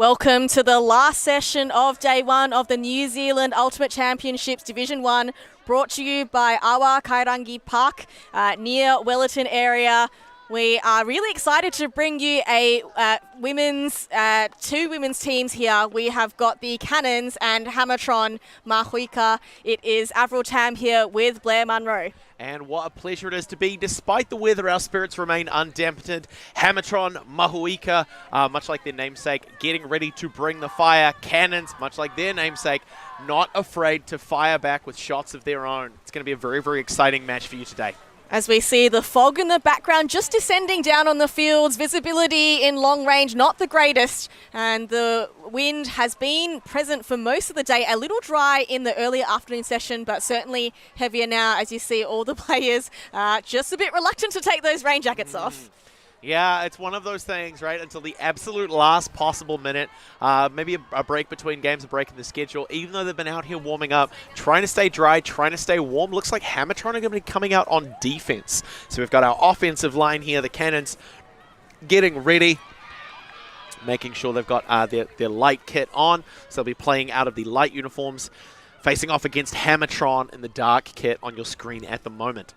Welcome to the last session of day one of the New Zealand Ultimate Championships Division 1, brought to you by Awa Kairangi Park near Wellington area. We are really excited to bring you a two women's teams here. We have got the Cannons and Hammertron Mahuika. It is Avril Tam here with Blair Munro. And what a pleasure it is to be. Despite the weather, our spirits remain undampened. Hammetron, Mahuika, much like their namesake, getting ready to bring the fire. Cannons, much like their namesake, not afraid to fire back with shots of their own. It's going to be a very, very exciting match for you today. As we see the fog in the background just descending down on the fields, visibility in long range not the greatest, and the wind has been present for most of the day. A little dry in the earlier afternoon session, but certainly heavier now as you see all the players just a bit reluctant to take those rain jackets off. Yeah, it's one of those things, right, until the absolute last possible minute. Maybe a break between games, a break in the schedule. Even though they've been out here warming up, trying to stay dry, trying to stay warm. Looks like Hammetron are going to be coming out on defense. So we've got our offensive line here, the Cannons getting ready, making sure they've got their light kit on. So they'll be playing out of the light uniforms, facing off against Hammetron in the dark kit on your screen at the moment.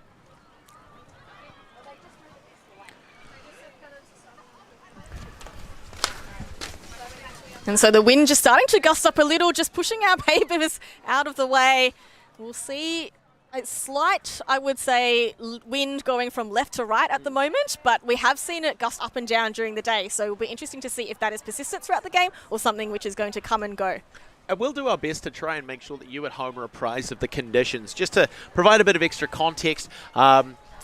And so the wind just starting to gust up a little, just pushing our papers out of the way. We'll see a slight, I would say, wind going from left to right at the moment, but we have seen it gust up and down during the day. So it'll be interesting to see if that is persistent throughout the game or something which is going to come and go. And we'll do our best to try and make sure that you at home are apprised of the conditions, just to provide a bit of extra context.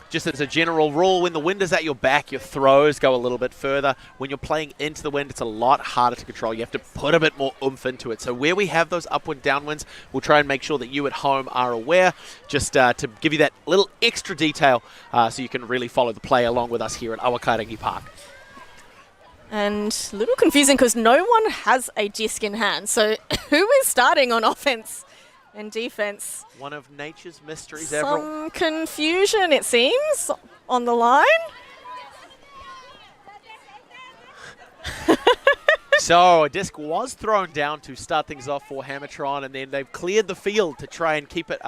Just as a general rule, when the wind is at your back, your throws go a little bit further. When you're playing into the wind, it's a lot harder to control. You have to put a bit more oomph into it. So where we have those upwind, downwinds, we'll try and make sure that you at home are aware, just to give you that little extra detail so you can really follow the play along with us here at Awa Kairangi Park. And a little confusing because no one has a disc in hand. So who is starting on offense and defense? One of nature's mysteries. Some confusion, it seems, on the line. So a disc was thrown down to start things off for Hammetron, and then they've cleared the field to try and keep it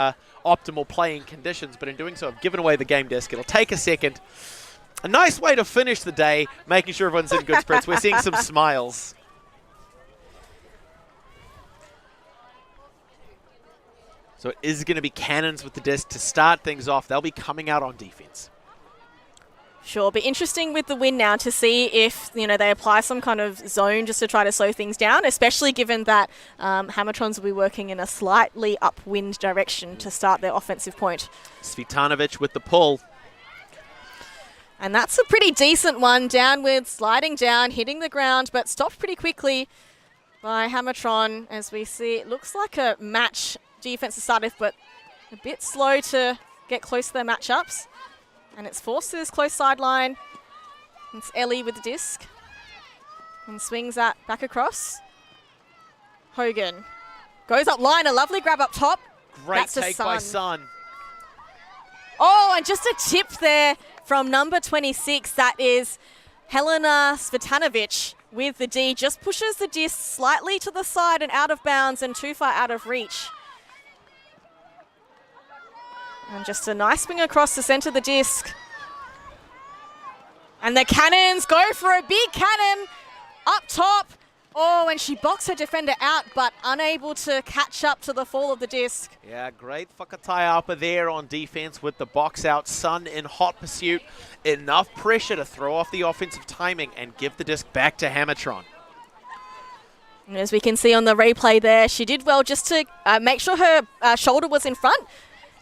optimal playing conditions. But in doing so, I've given away the game disc. It'll take a second. A nice way to finish the day, making sure everyone's in good spirits. We're seeing some smiles. So it is going to be Cannons with the disc to start things off. They'll be coming out on defense. Sure, but interesting with the wind now to see if they apply some kind of zone just to try to slow things down, especially given that Hammetrons will be working in a slightly upwind direction to start their offensive point. Svitanovic with the pull. And that's a pretty decent one, downward, sliding down, hitting the ground, but stopped pretty quickly by Hammetron. As we see, it looks like a match defense to start with, but a bit slow to get close to their matchups. And it's forced to this close sideline. It's Ellie with the disc. And swings that back across. Hogan goes up line, a lovely grab up top. Great take by Sun. Oh, and just a tip there from number 26. That is Helena Svitanovic with the D. Just pushes the disc slightly to the side and out of bounds and too far out of reach. And just a nice swing across the centre of the disc. And the Cannons go for a big cannon up top. Oh, and she boxed her defender out, but unable to catch up to the fall of the disc. Yeah, great whakataiapa there on defense with the box out. Sun in hot pursuit. Enough pressure to throw off the offensive timing and give the disc back to Hammetron. And as we can see on the replay there, she did well just to make sure her shoulder was in front.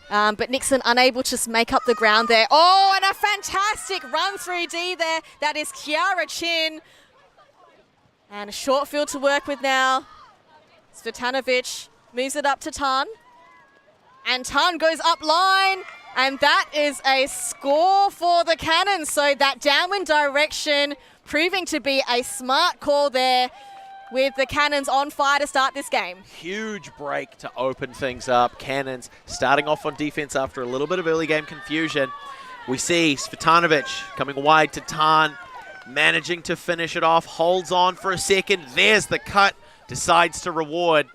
But Nixon unable to make up the ground there. Oh, and a fantastic run through D there. That is Kiara Chin. And a short field to work with now. Svitanovic moves it up to Tan. And Tan goes up line. And that is a score for the Cannons. So that downwind direction proving to be a smart call there, with the Cannons on fire to start this game. Huge break to open things up. Cannons starting off on defense after a little bit of early game confusion. We see Svitanovic coming wide to Tan. managing to finish it off, holds on for a second. There's the cut, decides to reward.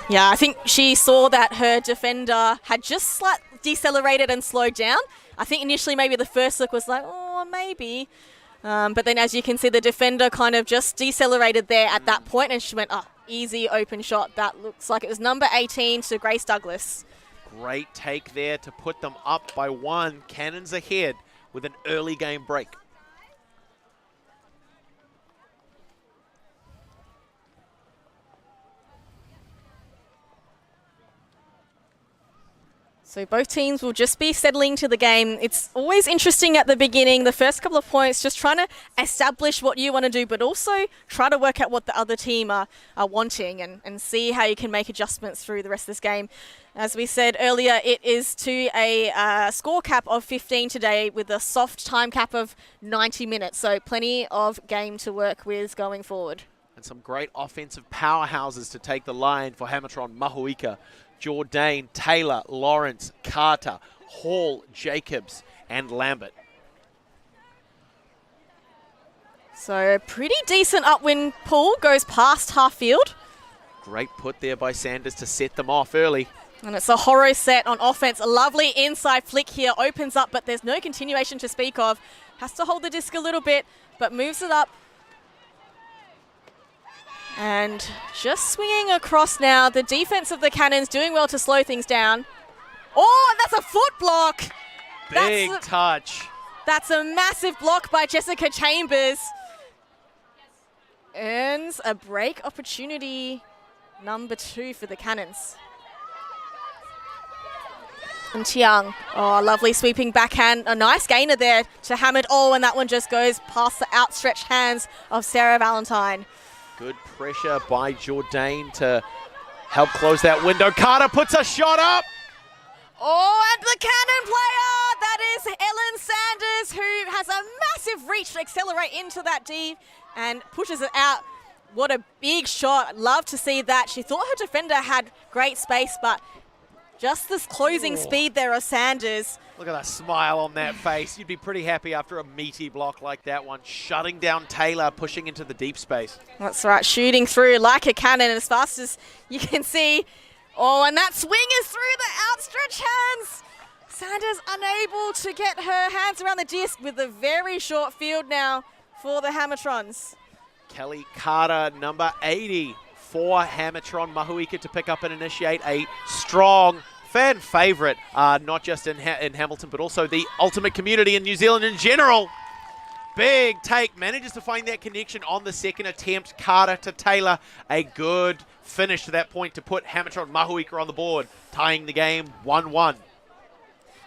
Yeah, I think she saw that her defender had just slightly decelerated and slowed down. I think initially maybe the first look was like, oh, maybe. But then as you can see, the defender kind of just decelerated there at that point, and she went, oh, easy open shot. That looks like it was number 18 to Grace Douglas. Great take there to put them up by 1. Cannons ahead with an early game break. So both teams will just be settling to the game. It's always interesting at the beginning, the first couple of points, just trying to establish what you want to do, but also try to work out what the other team are wanting and see how you can make adjustments through the rest of this game. As we said earlier, it is to a score cap of 15 today with a soft time cap of 90 minutes. So plenty of game to work with going forward. And some great offensive powerhouses to take the line for Hammertron, Mahuika, Jourdain, Taylor, Lawrence, Carter, Hall, Jacobs, and Lambert. So a pretty decent upwind pull goes past half field. Great put there by Sanders to set them off early. And it's a horror set on offense. A lovely inside flick here, opens up, but there's no continuation to speak of. Has to hold the disc a little bit, but moves it up. And just swinging across now. The defense of the Cannons doing well to slow things down. Oh, and that's a foot block. Big touch. That's a massive block by Jessica Chambers. Earns a break opportunity number 2 for the Cannons. And Tiang, oh, lovely sweeping backhand. A nice gainer there to Hamid. Oh, and that one just goes past the outstretched hands of Sarah Valentine. Good pressure by Jourdain to help close that window. Carter puts a shot up. Oh, and the cannon player, that is Ellen Sanders, who has a massive reach to accelerate into that D and pushes it out. What a big shot. Love to see that. She thought her defender had great space, but just this closing speed there of Sanders. Look at that smile on that face. You'd be pretty happy after a meaty block like that one. Shutting down Taylor, pushing into the deep space. That's right, shooting through like a cannon as fast as you can see. Oh, and that swing is through the outstretched hands. Sanders unable to get her hands around the disc with a very short field now for the Hammertrons. Kelly Carter, number 80 for Hammetron. Mahuika to pick up and initiate a strong fan favourite, not just in Hamilton, but also the ultimate community in New Zealand in general. Big take, manages to find that connection on the second attempt. Carter to Taylor, a good finish to that point to put Hammetron Mahuika on the board, tying the game 1-1.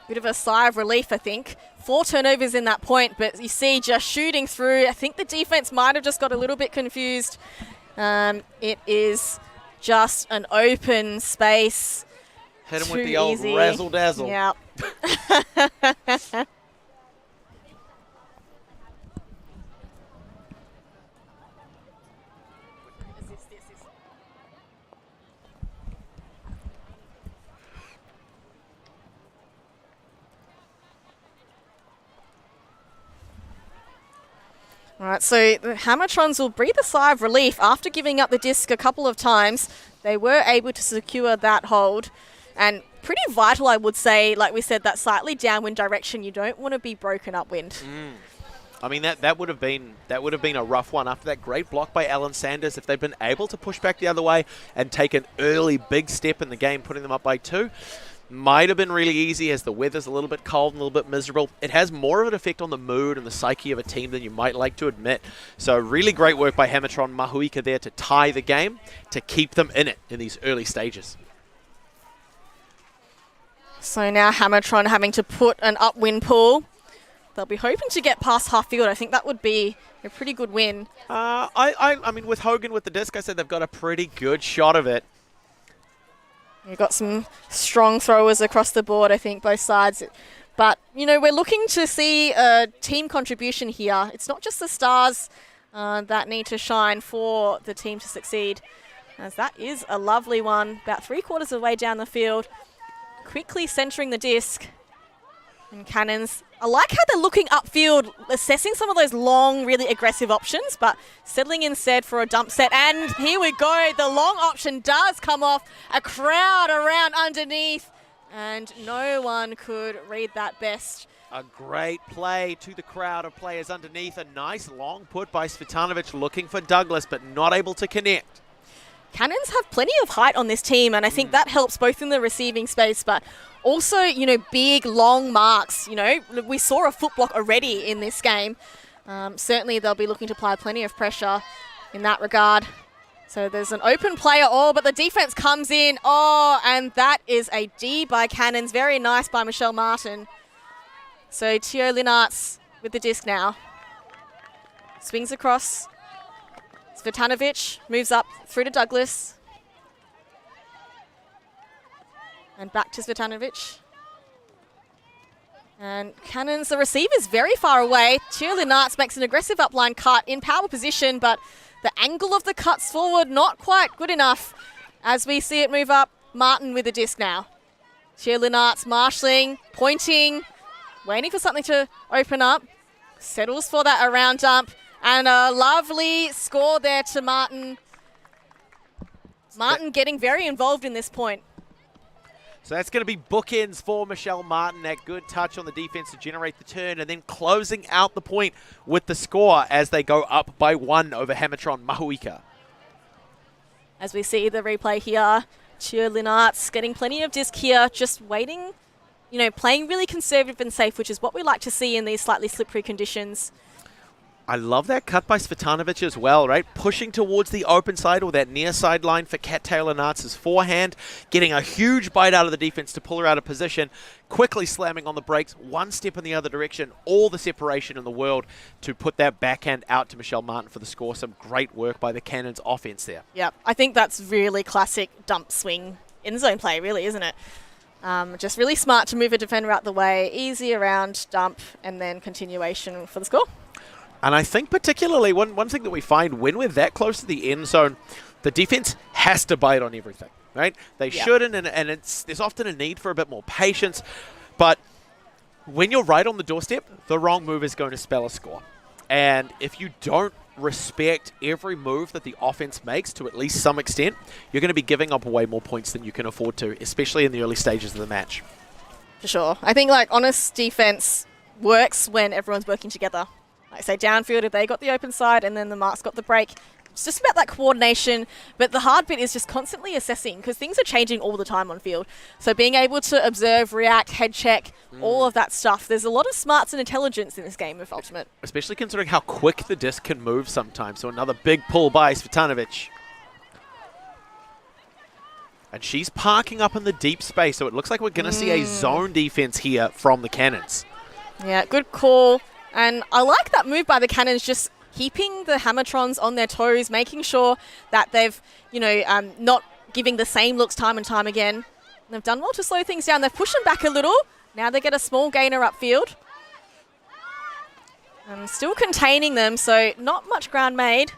Bit of a sigh of relief, I think. 4 turnovers in that point, but you see just shooting through. I think the defense might have just got a little bit confused. It is just an open space. Hit him with the old razzle-dazzle. Yeah. All right, so the Hammertrons will breathe a sigh of relief after giving up the disc a couple of times. They were able to secure that hold. And pretty vital, I would say, like we said, that slightly downwind direction. You don't want to be broken upwind. I mean, that would have been a rough one after that great block by Ellen Sanders. If they'd been able to push back the other way and take an early big step in the game, putting them up by 2, might have been really easy as the weather's a little bit cold and a little bit miserable. It has more of an effect on the mood and the psyche of a team than you might like to admit. So really great work by Hammetron Mahuika there to tie the game, to keep them in it in these early stages. So now Hammertron having to put an upwind pull. They'll be hoping to get past half field. I think that would be a pretty good win. I mean, with Hogan with the disc, I said they've got a pretty good shot of it. You've got some strong throwers across the board, I think, both sides. But, you know, we're looking to see a team contribution here. It's not just the stars that need to shine for the team to succeed. As that is a lovely one, about 3/4 of the way down the field. Quickly centering the disc. And Cannons I like how they're looking upfield, assessing some of those long, really aggressive options, but settling instead for a dump set. And here we go. The long option does come off. A crowd around underneath, and no one could read that best. A great play to the crowd of players underneath. A nice long put by Svitanovic looking for Douglas, but not able to connect. Cannons have plenty of height on this team, and I think that helps both in the receiving space, but also, you know, big, long marks. You know, we saw a foot block already in this game. Certainly they'll be looking to apply plenty of pressure in that regard. So there's an open player, but the defense comes in. And that is a D by Cannons. Very nice by Michelle Martin. So Teo Linarts with the disc now. Swings across. Svitanovic moves up through to Douglas. And back to Svitanovic. And Cannons, the receiver's very far away. Teo Linarts makes an aggressive upline cut in power position, but the angle of the cuts forward not quite good enough. As we see it move up, Martin with the disc now. Teo Linarts marshalling, pointing, waiting for something to open up. Settles for that around dump. And a lovely score there to Martin. Martin getting very involved in this point. So that's going to be bookends for Michelle Martin. That good touch on the defense to generate the turn, and then closing out the point with the score as they go up by 1 over Hammertron Mahuika. As we see the replay here, Teo Linarts getting plenty of disc here, just waiting, you know, playing really conservative and safe, which is what we like to see in these slightly slippery conditions. I love that cut by Svitanovic as well, right? Pushing towards the open side or that near sideline for Teo Linarts' forehand, getting a huge bite out of the defense to pull her out of position, quickly slamming on the brakes, one step in the other direction, all the separation in the world to put that backhand out to Michelle Martin for the score. Some great work by the Cannons offense there. Yeah, I think that's really classic dump swing in zone play, really, isn't it? Just really smart to move a defender out the way, easy around, dump, and then continuation for the score. And I think particularly one thing that we find when we're that close to the end zone, the defense has to bite on everything, right? They shouldn't, and there's often a need for a bit more patience. But when you're right on the doorstep, the wrong move is going to spell a score. And if you don't respect every move that the offense makes to at least some extent, you're going to be giving up way more points than you can afford to, especially in the early stages of the match. For sure. I think like honest defense works when everyone's working together. Like say downfield if they got the open side and then the marks got the break. It's just about that coordination, but the hard bit is just constantly assessing because things are changing all the time on field. So being able to observe, react, head check, all of that stuff. There's a lot of smarts and intelligence in this game of Ultimate. Especially considering how quick the disc can move sometimes. So another big pull by Svitanovic. And she's parking up in the deep space, so it looks like we're going to see a zone defense here from the Cannons. Yeah, good call. And I like that move by the Cannons, just keeping the Hammertrons on their toes, making sure that they've, you know, not giving the same looks time and time again. And they've done well to slow things down. They've pushed them back a little. Now they get a small gainer upfield. And still containing them, so not much ground made.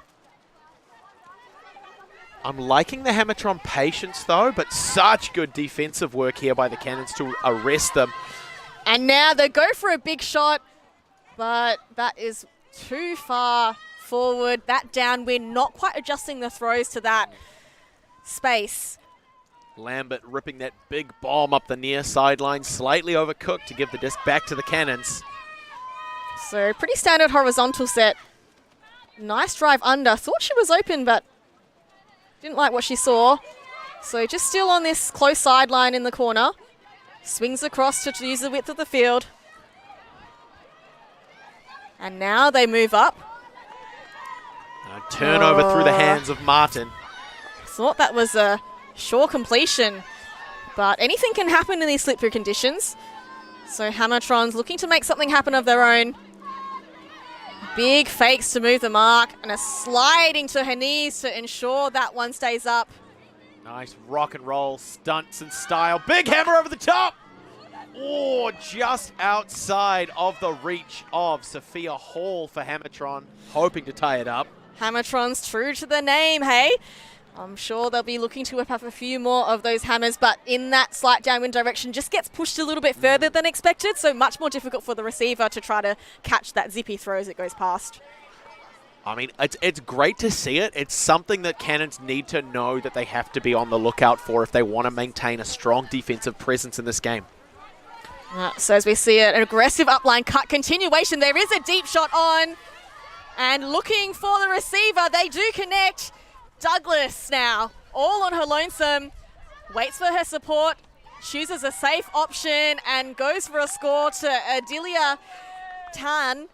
I'm liking the Hammetron patience, though, but such good defensive work here by the Cannons to arrest them. And now they go for a big shot. But that is too far forward. That downwind, not quite adjusting the throws to that space. Lambert ripping that big bomb up the near sideline, slightly overcooked to give the disc back to the Cannons. So pretty standard horizontal set. Nice drive under. Thought she was open, but didn't like what she saw. So just still on this close sideline in the corner. Swings across to use the width of the field. And now they move up. Turnover through the hands of Martin. Thought that was a sure completion, but anything can happen in these slippery conditions. So Hammertron's looking to make something happen of their own. Big fakes to move the mark and a sliding to her knees to ensure that one stays up. Nice rock and roll stunts and style. Big hammer over the top. Oh, just outside of the reach of Sophia Hall for Hammertron, hoping to tie it up. Hammertron's true to the name, hey? I'm sure they'll be looking to whip up a few more of those hammers, but in that slight downwind direction just gets pushed a little bit further than expected, so much more difficult for the receiver to try to catch that zippy throw as it goes past. I mean, it's great to see it. It's something that Cannons need to know that they have to be on the lookout for if they want to maintain a strong defensive presence in this game. So as we see it, an aggressive upline cut continuation. There is a deep shot on, and looking for the receiver. They do connect. Douglas now, all on her lonesome, waits for her support, chooses a safe option, and goes for a score to Adelia Tan.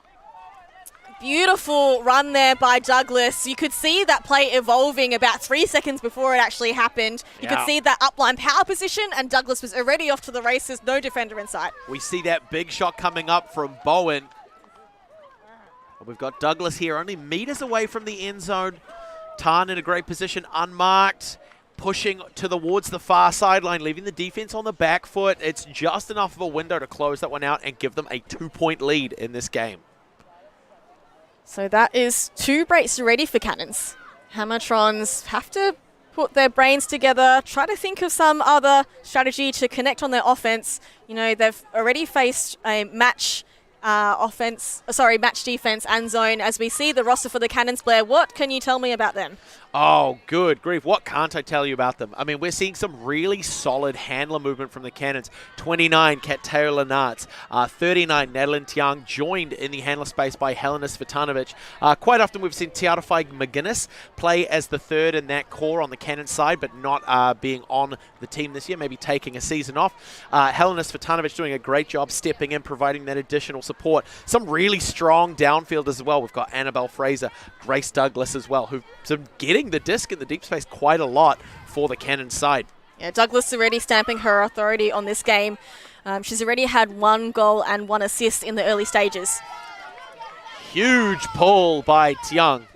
Beautiful run there by Douglas. You could see that play evolving about 3 seconds before it actually happened. You could see that upline power position, and Douglas was already off to the races, no defender in sight. We see that big shot coming up from Bowen. We've got Douglas here only meters away from the end zone. Tan in a great position, unmarked, pushing towards the far sideline, leaving the defense on the back foot. It's just enough of a window to close that one out and give them a 2-point lead in this game. So that is 2 breaks ready for Cannons. Hammertrons have to put their brains together, try to think of some other strategy to connect on their offense. You know, they've already faced a match match defense and zone. As we see the roster for the Cannons, Blair, what can you tell me about them? Oh, good grief. What can't I tell you about them? I mean, we're seeing some really solid handler movement from the Cannons. 29, Kat Taylor-Nartz. 39, Madeline Tiang, joined in the handler space by Helena Svitanovic. Quite often we've seen Tiarafai McGuinness play as the third in that core on the Cannons side, but not being on the team this year, maybe taking a season off. Helena Svitanovic doing a great job stepping in, providing that additional support. Some really strong downfield as well. We've got Annabelle Fraser, Grace Douglas as well, who've been getting the disc in the deep space quite a lot for the Cannon side. Yeah, Douglas already stamping her authority on this game. She's already had 1 goal and 1 assist in the early stages. Huge pull by Tiang.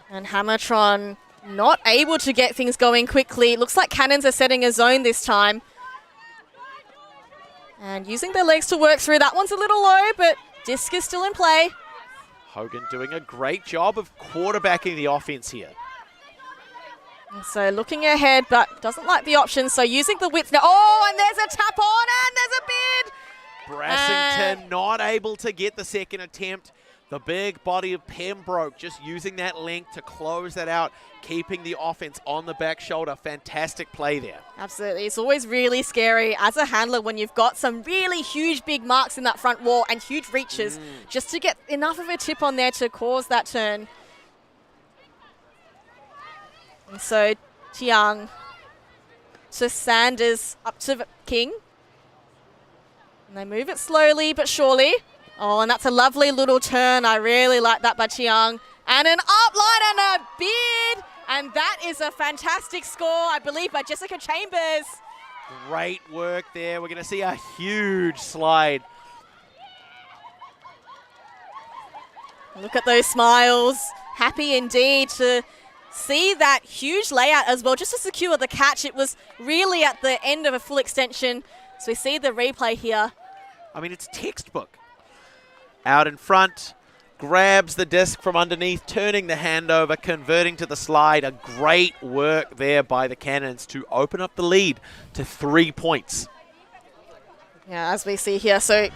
And Hammertron not able to get things going quickly. Looks like Cannons are setting a zone this time. And using their legs to work through. That one's a little low, but disc is still in play. Hogan doing a great job of quarterbacking the offense here. And so looking ahead, but doesn't like the options. So using the width now. Oh, and there's a tap on, and there's a bid. Brassington not able to get the second attempt. The big body of Pembroke just using that length to close that out, keeping the offense on the back shoulder. Fantastic play there. Absolutely. It's always really scary as a handler when you've got some really huge big marks in that front wall and huge reaches just to get enough of a tip on there to cause that turn. And so Tiang to Sanders, up to King. And they move it slowly but surely. Oh, and that's a lovely little turn. I really like that by Tiang. And an upline and a bid. And that is a fantastic score, I believe, by Jessica Chambers. Great work there. We're going to see a huge slide. Look at those smiles. Happy indeed to see that huge layout as well, just to secure the catch. It was really at the end of a full extension. So we see the replay here. I mean, it's textbook. Out in front, grabs the disc from underneath, turning the handover, converting to the slide. A great work there by the Cannons to open up the lead to 3 points. Yeah, as we see here. So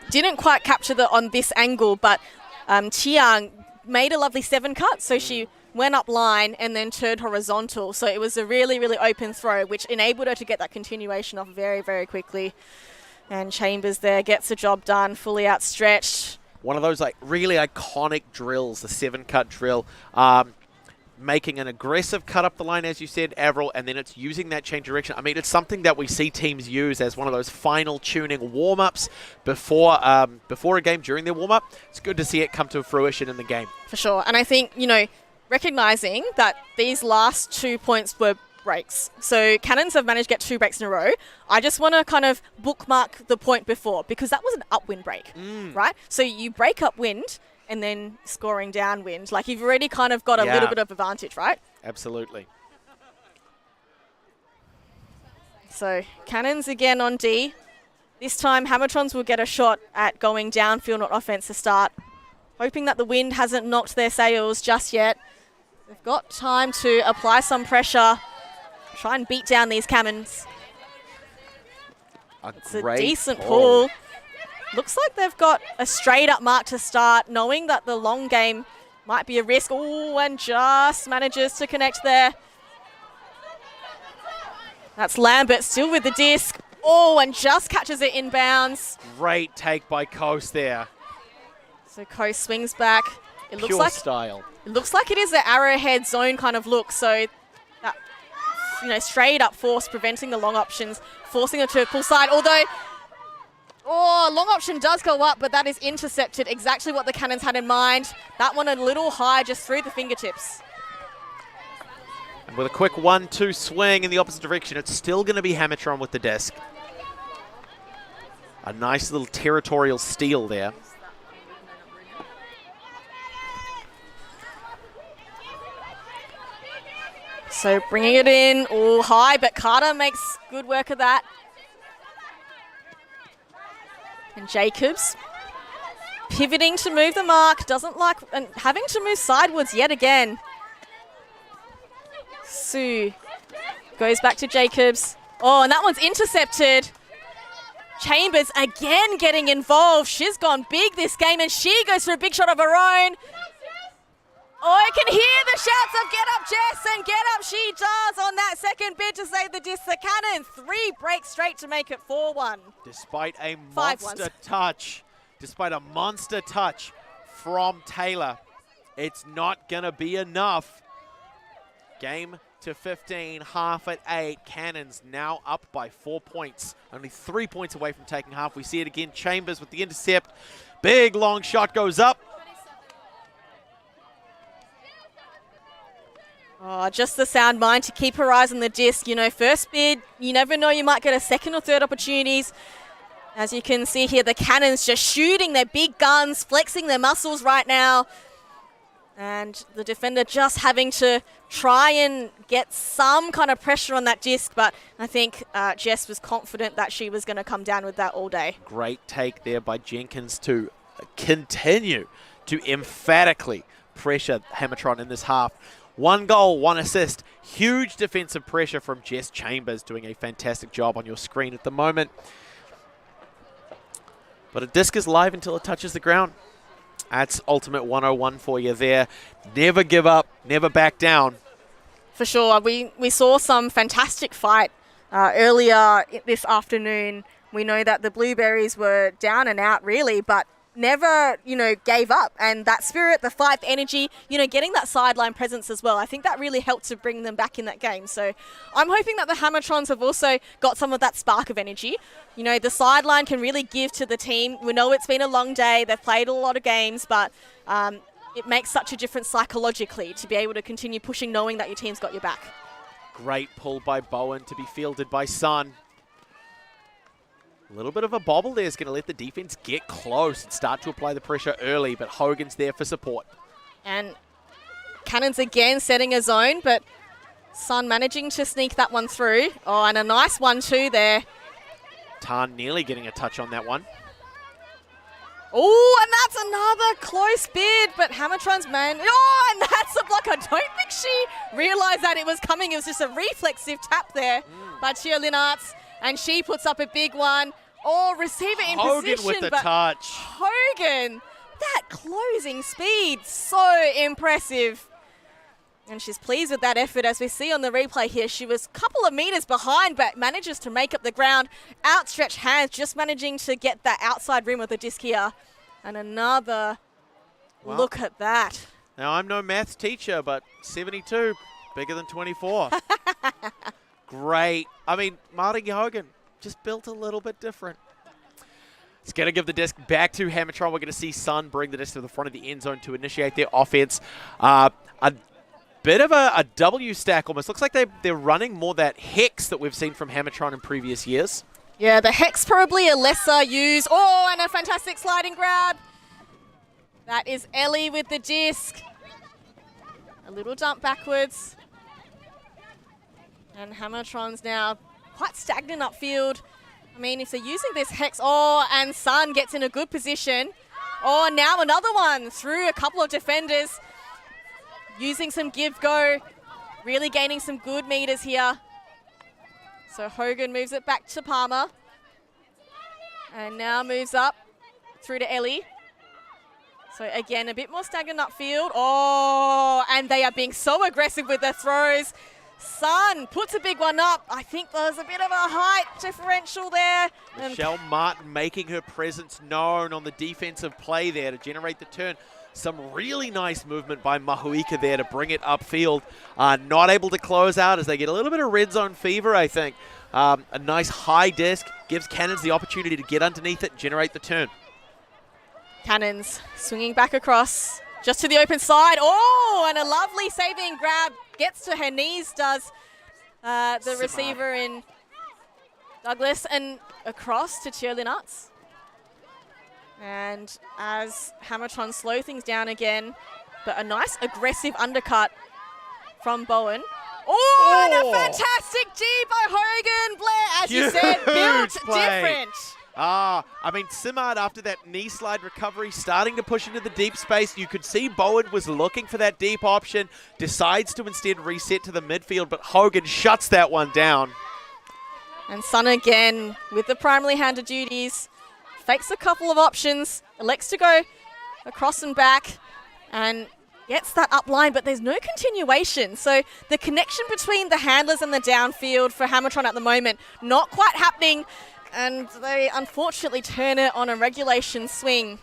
didn't quite capture on this angle, but Tiang made a lovely 7 cut. So she went up line and then turned horizontal. So it was a really, really open throw, which enabled her to get that continuation off very, very quickly. And Chambers there gets the job done, fully outstretched. One of those like really iconic drills, the 7-cut drill. Making an aggressive cut up the line, as you said, Avril, and then it's using that change direction. I mean, it's something that we see teams use as one of those final tuning warm-ups before a game, during their warm-up. It's good to see it come to fruition in the game. For sure. And I think, you know, recognizing that these last 2 points were breaks. So Cannons have managed to get 2 breaks in a row. I just want to kind of bookmark the point before because that was an upwind break, right? So you break upwind and then scoring downwind. Like you've already kind of got a little bit of advantage, right? Absolutely. So Cannons again on D. This time Hammertrons will get a shot at going downfield, not offense to start. hoping that the wind hasn't knocked their sails just yet. They've got time to apply some pressure, try and beat down these cannons. It's a decent pull. Looks like they've got a straight up mark to start, knowing that the long game might be a risk. Oh, and just manages to connect there. That's Lambert still with the disc. Oh, and just catches it in bounds. Great take by Coast there. So Coast swings back. It looks Pure like style. It looks like it is the arrowhead zone kind of look. So that, straight up force preventing the long options, forcing them to pull side. Although, long option does go up, but that is intercepted. Exactly what the Cannons had in mind. That one a little high, just through the fingertips. And with a quick 1-2 swing in the opposite direction, it's still going to be Hammetron with the disc. A nice little territorial steal there. So bringing it in, all high, but Carter makes good work of that. And Jacobs pivoting to move the mark, doesn't like, and having to move sidewards yet again. Sue goes back to Jacobs. Oh, and that one's intercepted. Chambers again getting involved. She's gone big this game, and she goes for a big shot of her own. Oh, I can hear the shouts of get up, Jess, and get up she does on that second bid to save the disc. The Cannon, 3 breaks straight to make it 4-1. Despite a monster touch from Taylor, it's not going to be enough. Game to 15, half at 8. Cannons now up by 4 points. Only 3 points away from taking half. We see it again. Chambers with the intercept. Big long shot goes up. Oh, just the sound mind to keep her eyes on the disc. First bid, you never know, you might get a second or third opportunities. As you can see here, the Cannons just shooting their big guns, flexing their muscles right now. And the defender just having to try and get some kind of pressure on that disc. But I think Jess was confident that she was going to come down with that all day. Great take there by Jenkins to continue to emphatically pressure Hammetron in this half. 1 goal, 1 assist. Huge defensive pressure from Jess Chambers, doing a fantastic job on your screen at the moment. But a disc is live until it touches the ground. That's Ultimate 101 for you there. Never give up, never back down. For sure. We saw some fantastic fight earlier this afternoon. We know that the Blueberries were down and out really, but never, gave up. And that spirit, the fight, the energy, getting that sideline presence as well. I think that really helped to bring them back in that game. So I'm hoping that the Hammertrons have also got some of that spark of energy. The sideline can really give to the team. We know it's been a long day. They've played a lot of games, but it makes such a difference psychologically to be able to continue pushing knowing that your team's got your back. Great pull by Bowen to be fielded by Sun. A little bit of a bobble there is going to let the defense get close and start to apply the pressure early, but Hogan's there for support. And Cannons again setting a zone, but Sun managing to sneak that one through. Oh, and a nice 1-2 there. Tan nearly getting a touch on that one. Oh, and that's another close bid, but Hammertron's man. Oh, and that's a block. I don't think she realised that it was coming. It was just a reflexive tap there by Chia Linarts. And she puts up a big one. Oh, receiver in Hogan position. with the touch. Hogan, that closing speed, so impressive. And she's pleased with that effort. As we see on the replay here, she was a couple of meters behind, but manages to make up the ground. Outstretched hands, just managing to get that outside rim of the disc here. And another look at that. Now, I'm no maths teacher, but 72, bigger than 24. Great. I mean, Marty Hogan just built a little bit different. It's going to give the disc back to Hammetron. We're going to see Sun bring the disc to the front of the end zone to initiate their offense. A bit of a W stack almost. Looks like they're running more that hex that we've seen from Hammetron in previous years. Yeah, the hex probably a lesser use. Oh, and a fantastic sliding grab. That is Ellie with the disc. A little dump backwards. And Hammertron's now quite stagnant upfield. I mean, if they're using this hex, and Sun gets in a good position. Oh, now another one through a couple of defenders. Using some give-go. Really gaining some good meters here. So Hogan moves it back to Palmer. And now moves up through to Ellie. So again, a bit more stagnant upfield. Oh, and they are being so aggressive with their throws. Sun puts a big one up. I think there's a bit of a height differential there. Michelle Martin making her presence known on the defensive play there to generate the turn. Some really nice movement by Mahuika there to bring it upfield. Not able to close out as they get a little bit of red zone fever, I think. A nice high disc gives Cannons the opportunity to get underneath it and generate the turn. Cannons swinging back across just to the open side. Oh, and a lovely saving grab. Gets to her knees, does the receiver in Douglas, and across to Cheerleading Arts. And as Hammertron slow things down again, but a nice aggressive undercut from Bowen. Oh, and a fantastic G by Hogan. Blair, as you said, built different. I mean, Simard, after that knee slide recovery, starting to push into the deep space. You could see Bowen was looking for that deep option, decides to instead reset to the midfield, but Hogan shuts that one down. And Sun again with the primarily handed duties. Fakes a couple of options, elects to go across and back, and gets that up line, but there's no continuation. So the connection between the handlers and the downfield for Hammertron at the moment, not quite happening. And they unfortunately turn it on a regulation swing.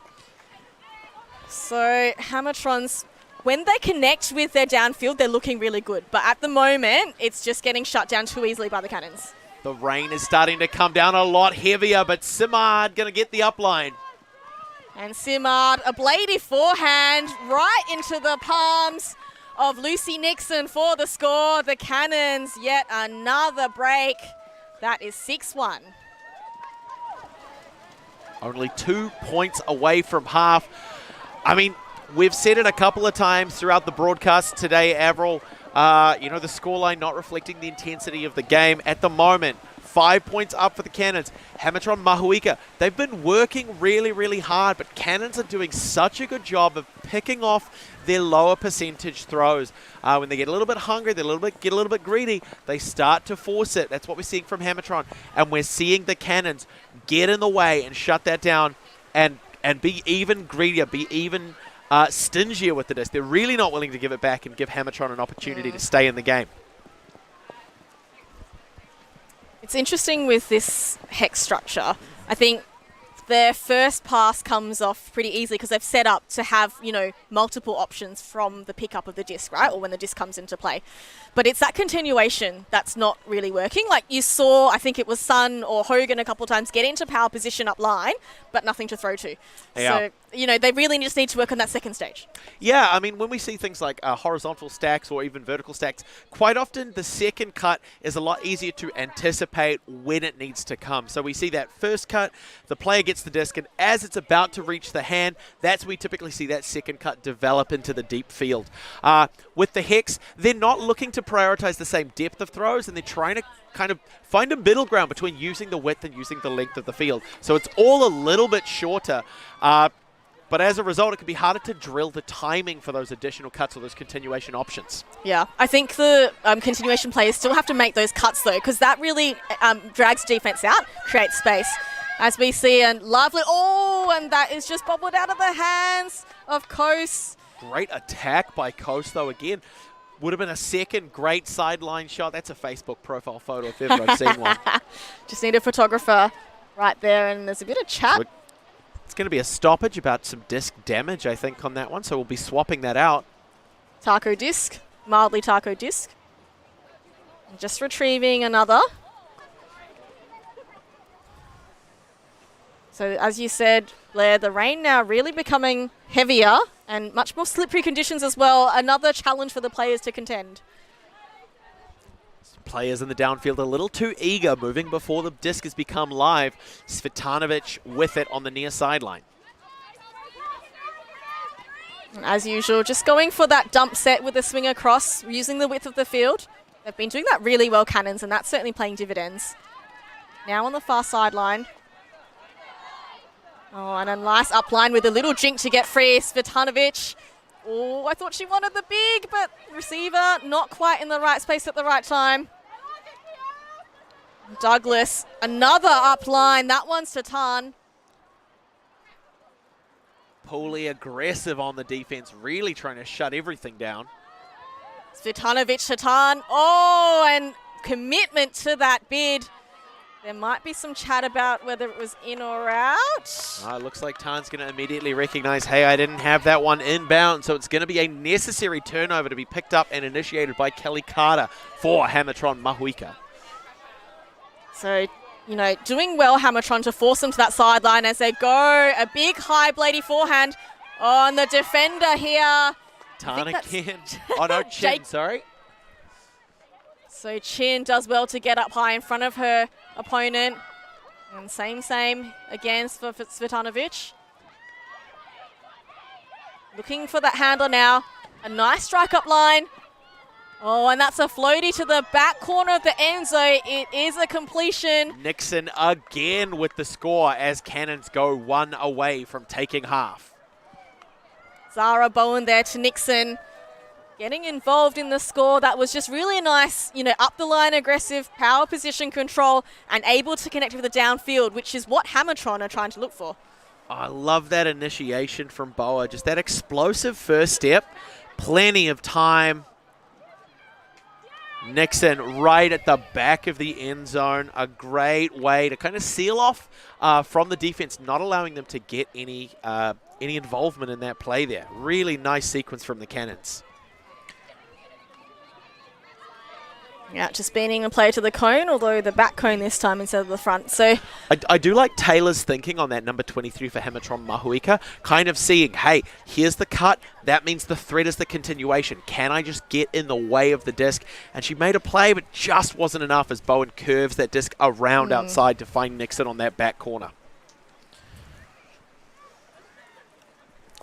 So Hammertrons, when they connect with their downfield, they're looking really good. But at the moment, it's just getting shut down too easily by the Cannons. The rain is starting to come down a lot heavier, but Simard going to get the upline. And Simard, a bladey forehand right into the palms of Lucy Nixon for the score. The Cannons, yet another break. That is 6-1. Only 2 points away from half. I mean, we've said it a couple of times throughout the broadcast today, Avril. The scoreline not reflecting the intensity of the game. At the moment, 5 points up for the Cannons. Hammetron, Mahuika, they've been working really, really hard, but Cannons are doing such a good job of picking off their lower percentage throws. When they get a little bit hungry, get a little bit greedy, they start to force it. That's what we're seeing from Hammetron. And we're seeing the Cannons get in the way and shut that down and be even greedier, be even stingier with the disc. They're really not willing to give it back and give Hammetron an opportunity to stay in the game. It's interesting with this hex structure. I think their first pass comes off pretty easily because they've set up to have, multiple options from the pickup of the disc, right? Or when the disc comes into play. But it's that continuation that's not really working. Like you saw, I think it was Sun or Hogan a couple of times get into power position up line, but nothing to throw to. Yeah. So, they really just need to work on that second stage. Yeah, I mean, when we see things like horizontal stacks or even vertical stacks, quite often the second cut is a lot easier to anticipate when it needs to come. So we see that first cut, the player gets the disc, and as it's about to reach the hand, that's where we typically see that second cut develop into the deep field. With the hex, they're not looking to prioritize the same depth of throws, and they're trying to kind of find a middle ground between using the width and using the length of the field. So it's all a little bit shorter. But as a result, it can be harder to drill the timing for those additional cuts or those continuation options. Yeah, I think the continuation players still have to make those cuts, though, because that really drags defense out, creates space. As we see, and lovely, and that is just bobbled out of the hands of Coase. Great attack by Coase, though, again. Would have been a second great sideline shot. That's a Facebook profile photo if ever I've seen one. Just need a photographer right there, and there's a bit of chat. It's going to be a stoppage about some disc damage, I think, on that one, so we'll be swapping that out. Taco disc, mildly taco disc. Just retrieving another. So as you said, Blair, the rain now really becoming heavier and much more slippery conditions as well. Another challenge for the players to contend. Players in the downfield a little too eager, moving before the disc has become live. Svitanovic with it on the near sideline. As usual, just going for that dump set with the swing across, using the width of the field. They've been doing that really well, Cannons, and that's certainly paying dividends. Now on the far sideline. Oh, and a nice upline with a little jink to get free. Svetanovic. Oh, I thought she wanted the big, but receiver not quite in the right space at the right time. Douglas, another upline. That one's to Tan. Pooley aggressive on the defense, really trying to shut everything down. Svetanovic to Tan. Oh, and commitment to that bid. There might be some chat about whether it was in or out. It looks like Tan's going to immediately recognize, hey, I didn't have that one inbound, so it's going to be a necessary turnover to be picked up and initiated by Kelly Carter for Hammertron Mahuika. So, you know, doing well, Hammertron, to force them to that sideline as they go. A big high bladey forehand on the defender here. Tan again. Oh, no, Chin, sorry. So Chin does well to get up high in front of her opponent. And same again for Svetanovic. Looking for that handler now. A nice strike up line. Oh, and that's a floaty to the back corner of the end zone. It is a completion. Nixon again with the score as Cannons go one away from taking half. Zara Bowen there to Nixon. Getting involved in the score. That was just really nice, you know, up the line aggressive, power position control, and able to connect with the downfield, which is what Hammertron are trying to look for. I love that initiation from Boa. Just that explosive first step. Plenty of time. Nixon right at the back of the end zone. A great way to kind of seal off from the defense, not allowing them to get any involvement in that play there. Really nice sequence from the Cannons. Yeah, just beating a play to the cone, although the back cone this time instead of the front. So I do like Taylor's thinking on that number 23 for Hammetron Mahuika, kind of seeing, hey, here's the cut. That means the threat is the continuation. Can I just get in the way of the disc? And she made a play, but just wasn't enough as Bowen curves that disc around outside to find Nixon on that back corner.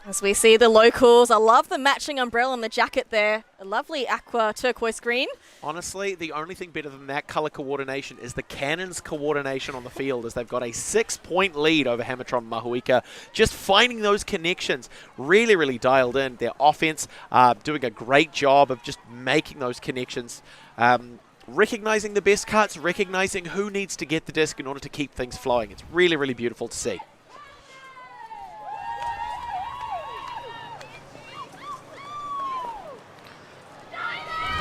As we see the locals, I love the matching umbrella on the jacket there. A lovely aqua turquoise green. Honestly, the only thing better than that color coordination is the Cannons coordination on the field, as they've got a 6-point lead over Hammetron Mahuika. Just finding those connections, really, really dialed in. Their offense doing a great job of just making those connections. Recognizing the best cuts, recognizing who needs to get the disc in order to keep things flowing. It's really, really beautiful to see.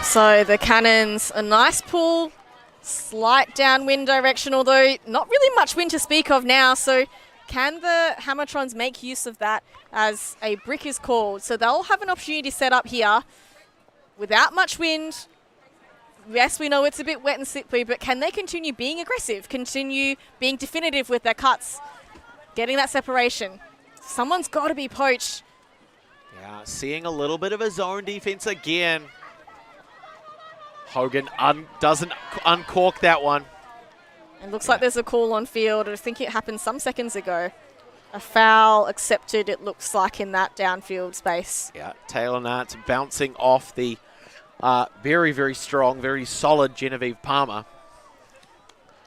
So the Cannons, a nice pull, slight downwind direction, although not really much wind to speak of now. So can the Hammertrons make use of that as a brick is called? So they'll have an opportunity to set up here without much wind. Yes, we know it's a bit wet and slippery, but can they continue being aggressive, continue being definitive with their cuts, getting that separation? Someone's got to be poached. Yeah, seeing a little bit of a zone defense again. Hogan doesn't uncork that one. It looks like there's a call on field. I think it happened some seconds ago. A foul accepted, it looks like, in that downfield space. Yeah, Taylor Nart's bouncing off the very, very strong, very solid Genevieve Palmer.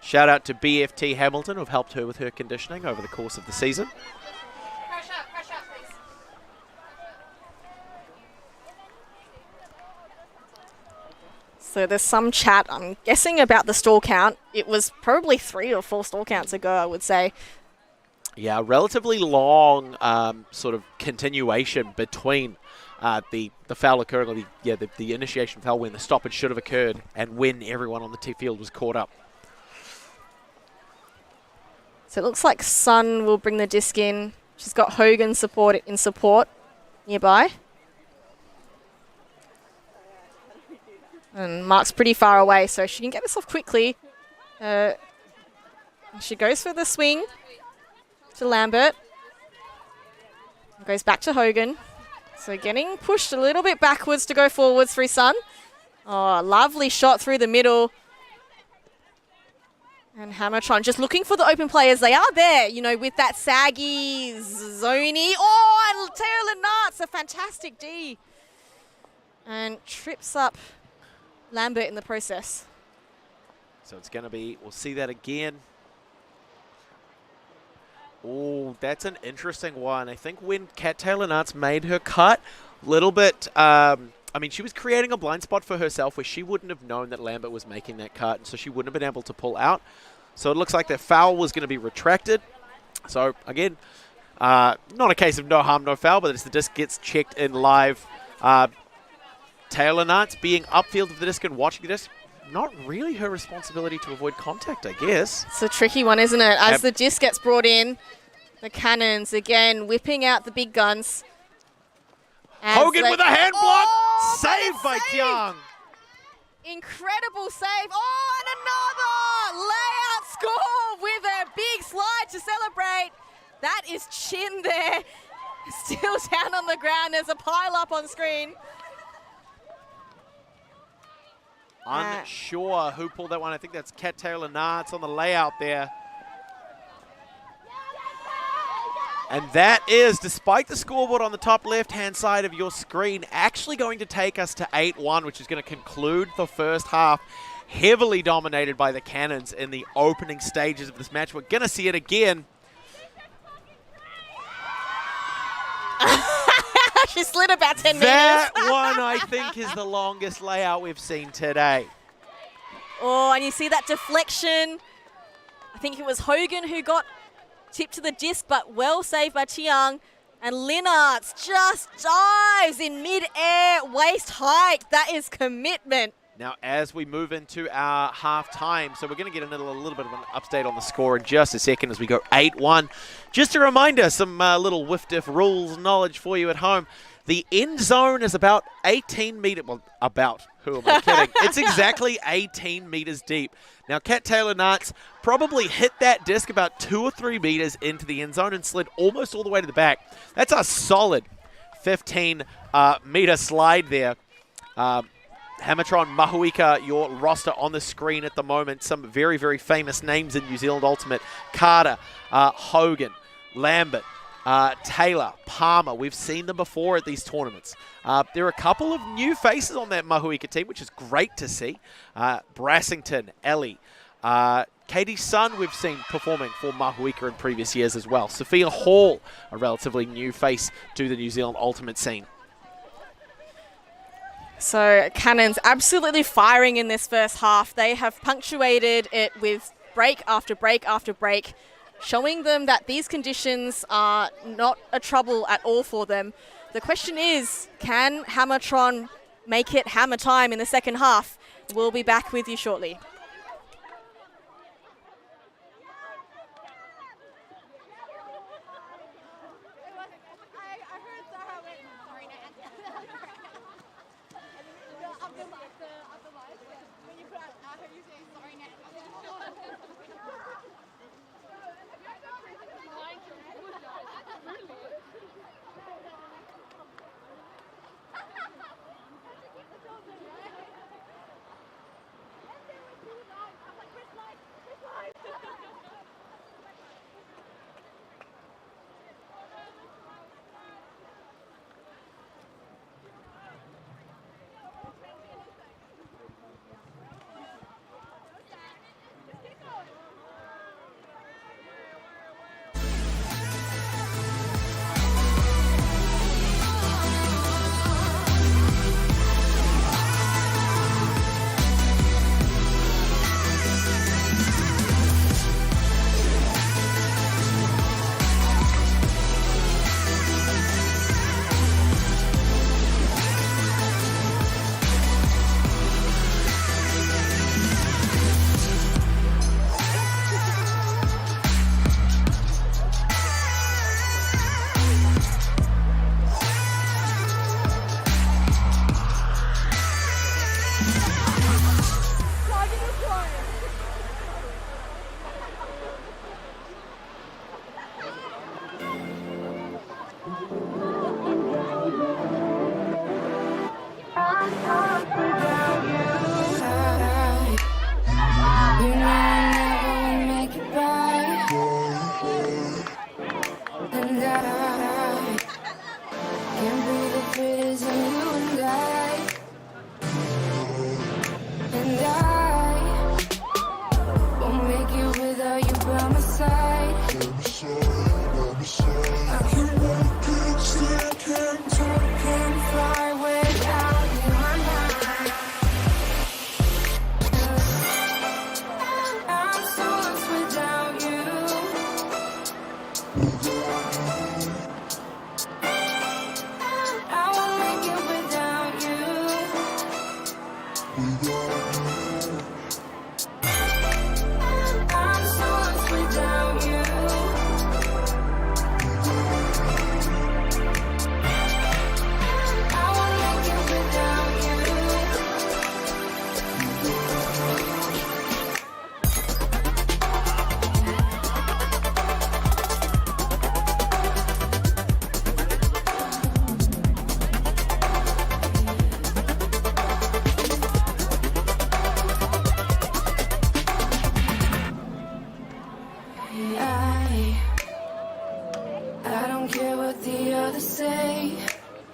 Shout out to BFT Hamilton, who've helped her with her conditioning over the course of the season. Crash up, please. So there's some chat, I'm guessing, about the stall count. It was probably 3 or 4 stall counts ago, I would say. Yeah, relatively long sort of continuation between the foul occurring, or the initiation foul when the stoppage should have occurred and when everyone on the field was caught up. So it looks like Sun will bring the disc in. She's got Hogan support nearby. And Mark's pretty far away, so she can get this off quickly. She goes for the swing to Lambert. Goes back to Hogan. So getting pushed a little bit backwards to go forwards for his son. Oh, lovely shot through the middle. And Hammertron just looking for the open players. They are there, you know, with that saggy, zony. Oh, and Taylor Nart's a fantastic D. And trips up Lambert in the process. So it's going to be, we'll see that again. Oh, that's an interesting one. I think when Cat Taylor Nuts made her cut, little bit, I mean, she was creating a blind spot for herself where she wouldn't have known that Lambert was making that cut, and so she wouldn't have been able to pull out. So it looks like that foul was going to be retracted. So, again, not a case of no harm, no foul, but as the disc gets checked in live, Taylor Nuts being upfield of the disc and watching the disc, not really her responsibility to avoid contact, I guess. It's a tricky one, isn't it? As the disc gets brought in, the Cannons again whipping out the big guns. Hogan with a hand block, saved by save. Tiang. Incredible save. Oh, and another layout score with a big slide to celebrate. That is Chin there. Still down on the ground. There's a pile up on screen. Unsure who pulled that one. I think that's Cat Taylor Nuts on the layout there. And that is, despite the scoreboard on the top left-hand side of your screen, actually going to take us to 8-1, which is going to conclude the first half, heavily dominated by the Cannons in the opening stages of this match. We're going to see it again. She slid about 10 That meters. one, I think, is the longest layout we've seen today. Oh, and you see that deflection. I think it was Hogan who got tipped to the disc, but well saved by Tiang. And Linnartz just dives in mid-air, waist height. That is commitment. Now, as we move into our half-time, so we're going to get a little bit of an update on the score in just a second as we go 8-1. Just a reminder, some little whiff-diff rules knowledge for you at home. The end zone is about 18 meters, well, about, who am I kidding? It's exactly 18 meters deep. Now, Cat Taylor Nuts probably hit that disc about 2 or 3 meters into the end zone and slid almost all the way to the back. That's a solid 15-meter slide there. Hammetron, Mahuika, your roster on the screen at the moment. Some very, very famous names in New Zealand Ultimate. Carter, Hogan, Lambert, Taylor, Palmer. We've seen them before at these tournaments. There are a couple of new faces on that Mahuika team, which is great to see. Brassington, Ellie. Katie's son we've seen performing for Mahuika in previous years as well. Sophia Hall, a relatively new face to the New Zealand Ultimate scene. So Cannons absolutely firing in this first half. They have punctuated it with break after break after break, showing them that these conditions are not a trouble at all for them. The question is, can Hammertron make it hammer time in the second half? We'll be back with you shortly.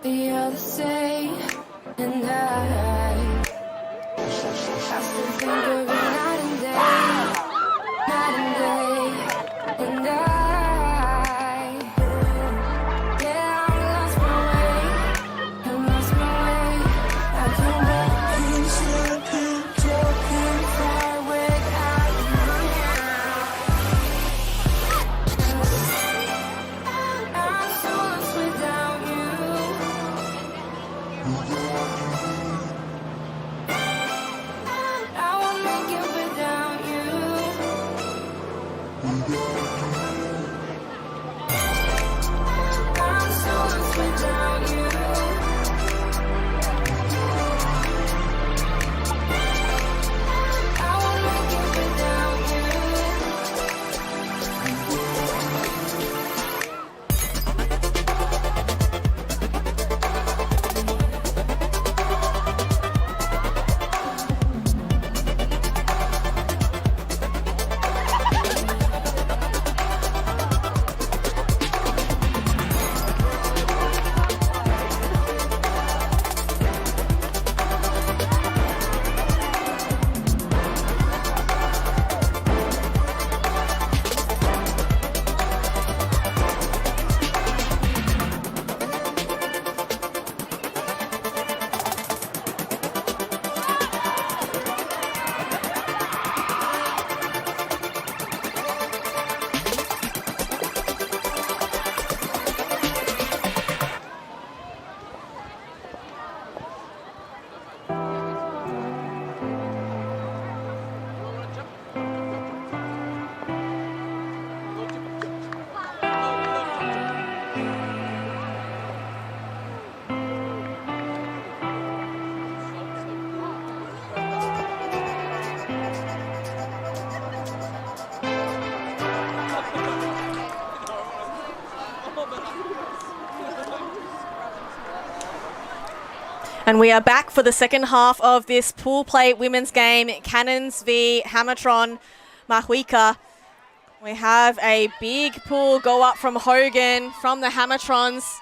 the other say, and I still think of you night and day, and yeah, I lost my way, I lost my way. I can't walk, can't talk, can't fly without you. I'm so lost without you. I won't make it without you. I'm so lost without you. I won't make it without you. And we are back for the second half of this pool play women's game, Cannons v Hammertron, Mahuika. We have a big pull go up from Hogan from the Hammertrons.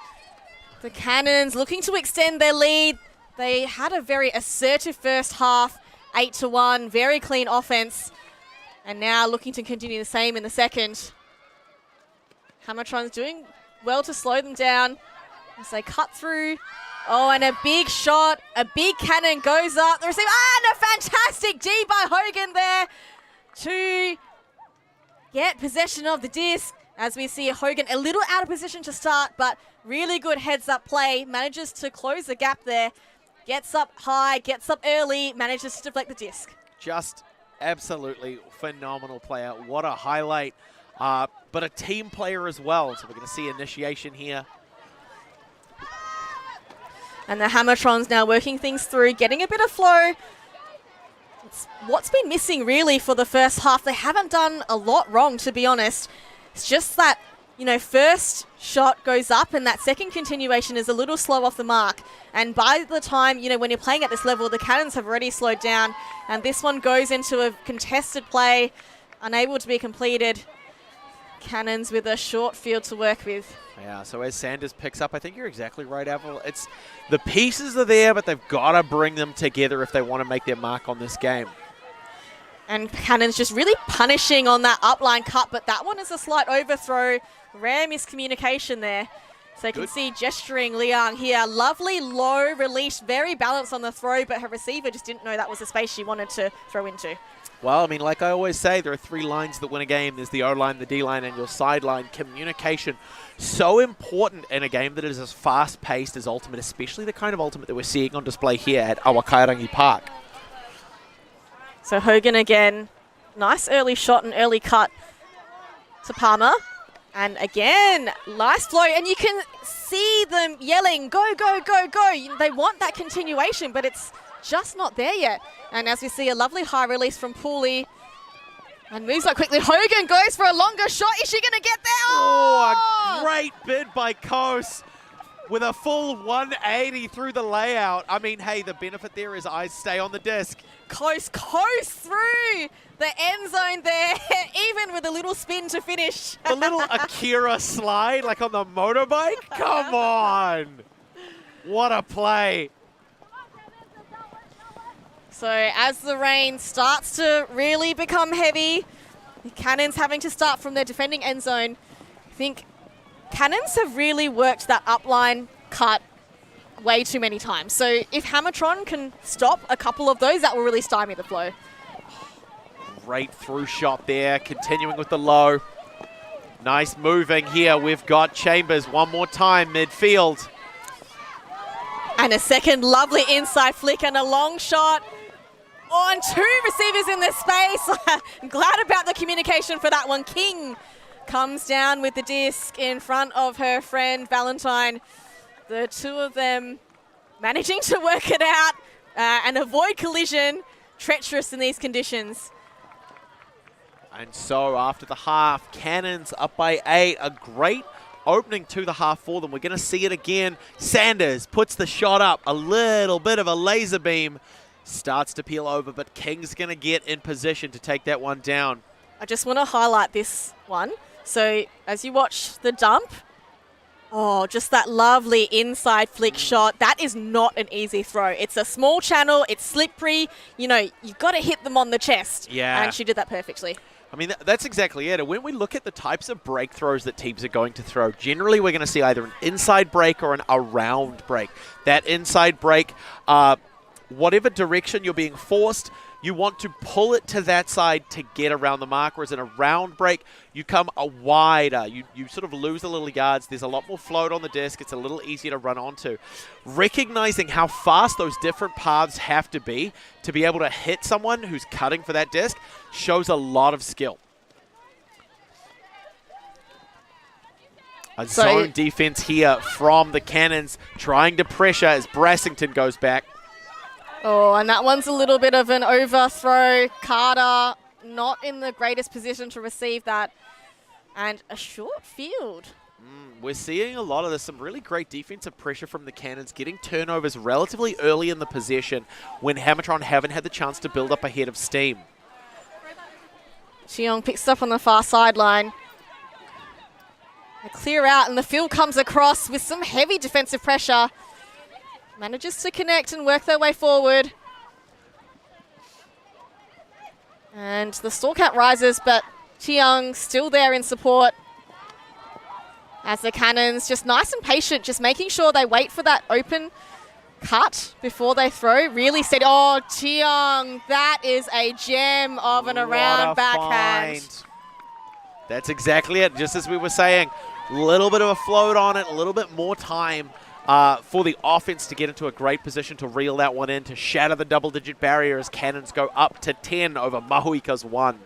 The Cannons looking to extend their lead. They had a very assertive first half, 8-1, very clean offense. And now looking to continue the same in the second. Hammertron's doing well to slow them down as they cut through. Oh, and a big shot, a big cannon goes up. The receiver, and a fantastic D by Hogan there to get possession of the disc. As we see Hogan a little out of position to start, but really good heads-up play. Manages to close the gap there. Gets up high, gets up early, manages to deflect the disc. Just absolutely phenomenal player. What a highlight. But a team player as well. So we're going to see initiation here. And the Hammertrons now working things through, getting a bit of flow. It's what's been missing really for the first half. They haven't done a lot wrong, to be honest. It's just that, you know, first shot goes up and that second continuation is a little slow off the mark. And by the time, you know, when you're playing at this level, the Cannons have already slowed down. And this one goes into a contested play, unable to be completed. Cannons with a short field to work with. Yeah, so as Sanders picks up, I think you're exactly right, Avril. It's the pieces are there, but they've got to bring them together if they want to make their mark on this game. And Cannon's just really punishing on that upline cut, but that one is a slight overthrow. Rare miscommunication there. So you can see gesturing Liang here. Lovely low release, very balanced on the throw, but her receiver just didn't know that was the space she wanted to throw into. Well, I mean, like I always say, there are three lines that win a game. There's the O-line, the D-line, and your sideline. Communication, so important in a game that is as fast-paced as Ultimate, especially the kind of Ultimate that we're seeing on display here at Awakairangi Park. So Hogan again, nice early shot and early cut to Palmer. And again, nice flow. And you can see them yelling, go, go, go, go. They want that continuation, but it's just not there yet. And as we see a lovely high release from Pooley. And moves up quickly. Hogan goes for a longer shot. Is she going to get there? Oh, a great bid by Coase with a full 180 through the layout. I mean, hey, the benefit there is eyes stay on the disc. Coase through the end zone there, even with a little spin to finish. The little Akira slide like on the motorbike? Come on. What a play. So as the rain starts to really become heavy, the Cannons having to start from their defending end zone. I think Cannons have really worked that upline cut way too many times. So if Hammertron can stop a couple of those, that will really stymie the flow. Great through shot there, continuing with the low. Nice moving here. We've got Chambers one more time midfield. And a second lovely inside flick and a long shot on two receivers in this space. I'm glad about the communication for that one. King comes down with the disc in front of her friend Valentine. The two of them managing to work it out and avoid collision. Treacherous in these conditions. And so after the half, Cannons up by 8. A great opening to the half for them. We're going to see it again. Sanders puts the shot up. A little bit of a laser beam. Starts to peel over, but King's going to get in position to take that one down. I just want to highlight this one. So as you watch the dump, oh, just that lovely inside flick shot. That is not an easy throw. It's a small channel. It's slippery. You know, you've got to hit them on the chest. Yeah. And she did that perfectly. I mean, that's exactly it. And when we look at the types of break throws that teams are going to throw, generally we're going to see either an inside break or an around break. That inside break, whatever direction you're being forced, you want to pull it to that side to get around the mark, whereas in a round break, you come a wider. You sort of lose a little yards. There's a lot more float on the disc. It's a little easier to run onto. Recognizing how fast those different paths have to be able to hit someone who's cutting for that disc shows a lot of skill. A zone defense here from the Cannons, trying to pressure as Brassington goes back. Oh, and that one's a little bit of an overthrow. Carter not in the greatest position to receive that. And a short field. We're seeing a lot of this, some really great defensive pressure from the Cannons, getting turnovers relatively early in the possession when Hammetron haven't had the chance to build up a head of steam. Cheong picks up on the far sideline. They clear out and the field comes across with some heavy defensive pressure. Manages to connect and work their way forward. And the Storkat rises, but Cheong still there in support. As the Cannons just nice and patient, just making sure they wait for that open cut before they throw. Really steady. Oh, Cheong, that is a gem of an around backhand. Find. That's exactly it. Just as we were saying, a little bit of a float on it, a little bit more time for the offense to get into a great position to reel that one in, to shatter the double-digit barrier as Cannons go up to 10 over Mahuika's 1.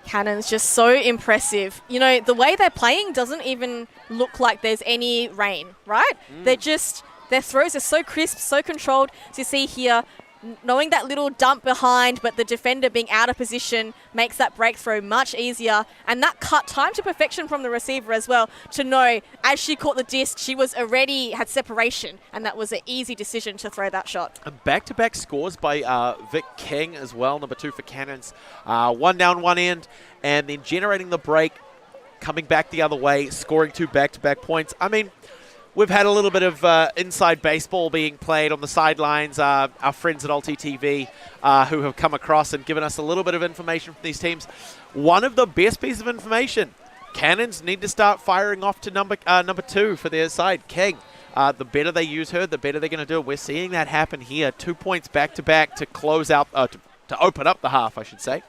Cannons just so impressive. You know, the way they're playing doesn't even look like there's any rain, right? They're just, their throws are so crisp, so controlled. So you see here, knowing that little dump behind, but the defender being out of position makes that breakthrough much easier. And that cut time to perfection from the receiver as well, to know as she caught the disc, she was already had separation, and that was an easy decision to throw that shot. And back-to-back scores by Vic King as well, number 2 for Cannons. One down, one end, and then generating the break, coming back the other way, scoring 2 back-to-back points. I mean, we've had a little bit of inside baseball being played on the sidelines. Our friends at ULTI.TV who have come across and given us a little bit of information from these teams. One of the best pieces of information, Cannons need to start firing off to number 2 for their side, King. The better they use her, the better they're going to do it. We're seeing that happen here. 2 points back-to-back to close out, to open up the half, I should say.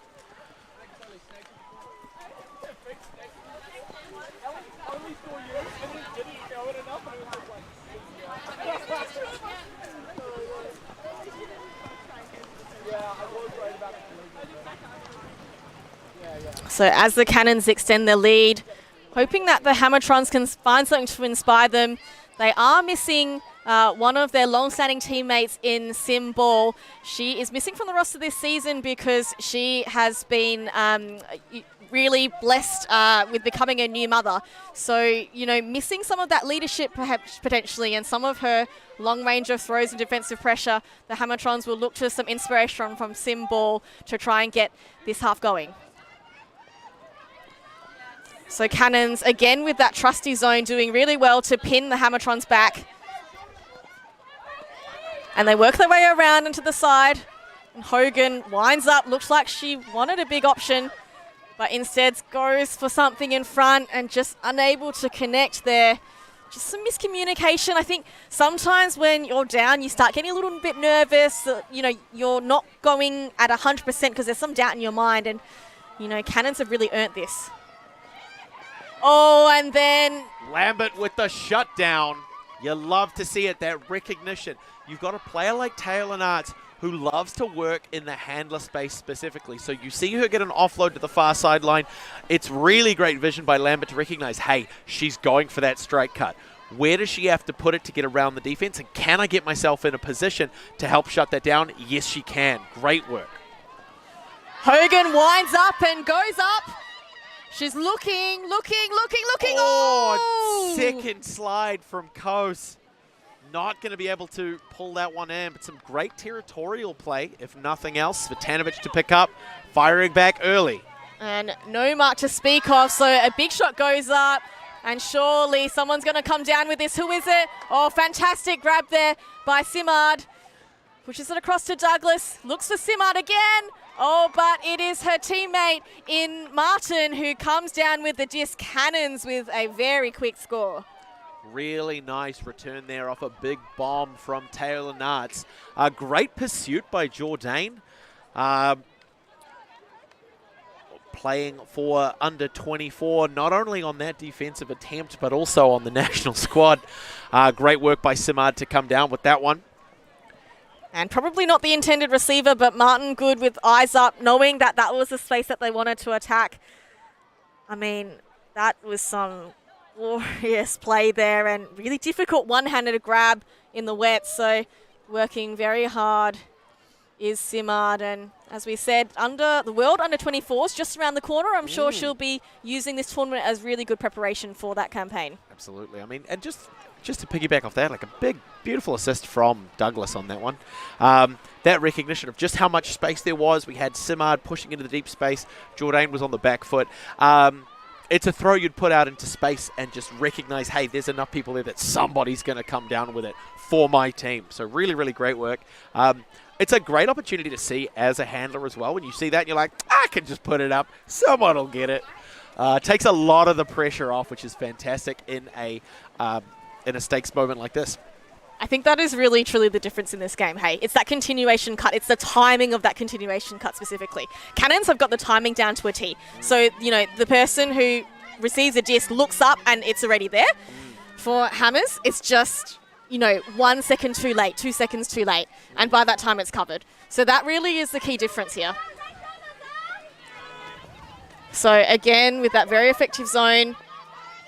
So as the Cannons extend their lead, hoping that the Hammertrons can find something to inspire them. They are missing one of their long-standing teammates in Sim Ball. She is missing from the roster this season because she has been really blessed with becoming a new mother. So, you know, missing some of that leadership perhaps potentially and some of her long range of throws and defensive pressure, the Hammertrons will look to some inspiration from Sim Ball to try and get this half going. So Cannons, again with that trusty zone, doing really well to pin the Hammertrons back. And they work their way around into the side. And Hogan winds up. Looks like she wanted a big option, but instead goes for something in front and just unable to connect there. Just some miscommunication. I think sometimes when you're down, you start getting a little bit nervous. You're not going at 100% because there's some doubt in your mind. And, Cannons have really earned this. Oh, and then Lambert with the shutdown. You love to see it, that recognition. You've got a player like Taylor Knott who loves to work in the handler space specifically. So you see her get an offload to the far sideline. It's really great vision by Lambert to recognize, hey, she's going for that strike cut. Where does she have to put it to get around the defense? And can I get myself in a position to help shut that down? Yes, she can. Great work. Hogan winds up and goes up. She's looking. Oh, second slide from Kos. Not going to be able to pull that one in, but some great territorial play, if nothing else. Svetanovic to pick up, firing back early. And no mark to speak of, so a big shot goes up, and surely someone's going to come down with this. Who is it? Oh, fantastic grab there by Simard. Pushes it across to Douglas, looks for Simard again. Oh, but it is her teammate in Martin who comes down with the disc. Cannons with a very quick score. Really nice return there off a big bomb from Taylor Knott. A great pursuit by Jourdain. Playing for under 24, not only on that defensive attempt, but also on the national squad. Great work by Simard to come down with that one. And probably not the intended receiver, but Martin good with eyes up, knowing that that was the space that they wanted to attack. I mean, that was some glorious play there and really difficult one-handed grab in the wet. So working very hard is Simard. And as we said, under the World Under 24s just around the corner. I'm sure she'll be using this tournament as really good preparation for that campaign. Absolutely. I mean, and just to piggyback off that, like a big, beautiful assist from Douglas on that one. That recognition of just how much space there was. We had Simard pushing into the deep space. Jourdain was on the back foot. It's a throw you'd put out into space and just recognize, hey, there's enough people there that somebody's going to come down with it for my team. So really, really great work. It's a great opportunity to see as a handler as well. When you see that, you're like, I can just put it up. Someone will get it. Takes a lot of the pressure off, which is fantastic in a stakes moment like this. I think that is really, truly the difference in this game, hey. It's that continuation cut. It's the timing of that continuation cut specifically. Cannons have got the timing down to a T. So, the person who receives a disc looks up and it's already there. For Hammers, it's just, 1 second too late, 2 seconds too late. And by that time, it's covered. So that really is the key difference here. So again, with that very effective zone.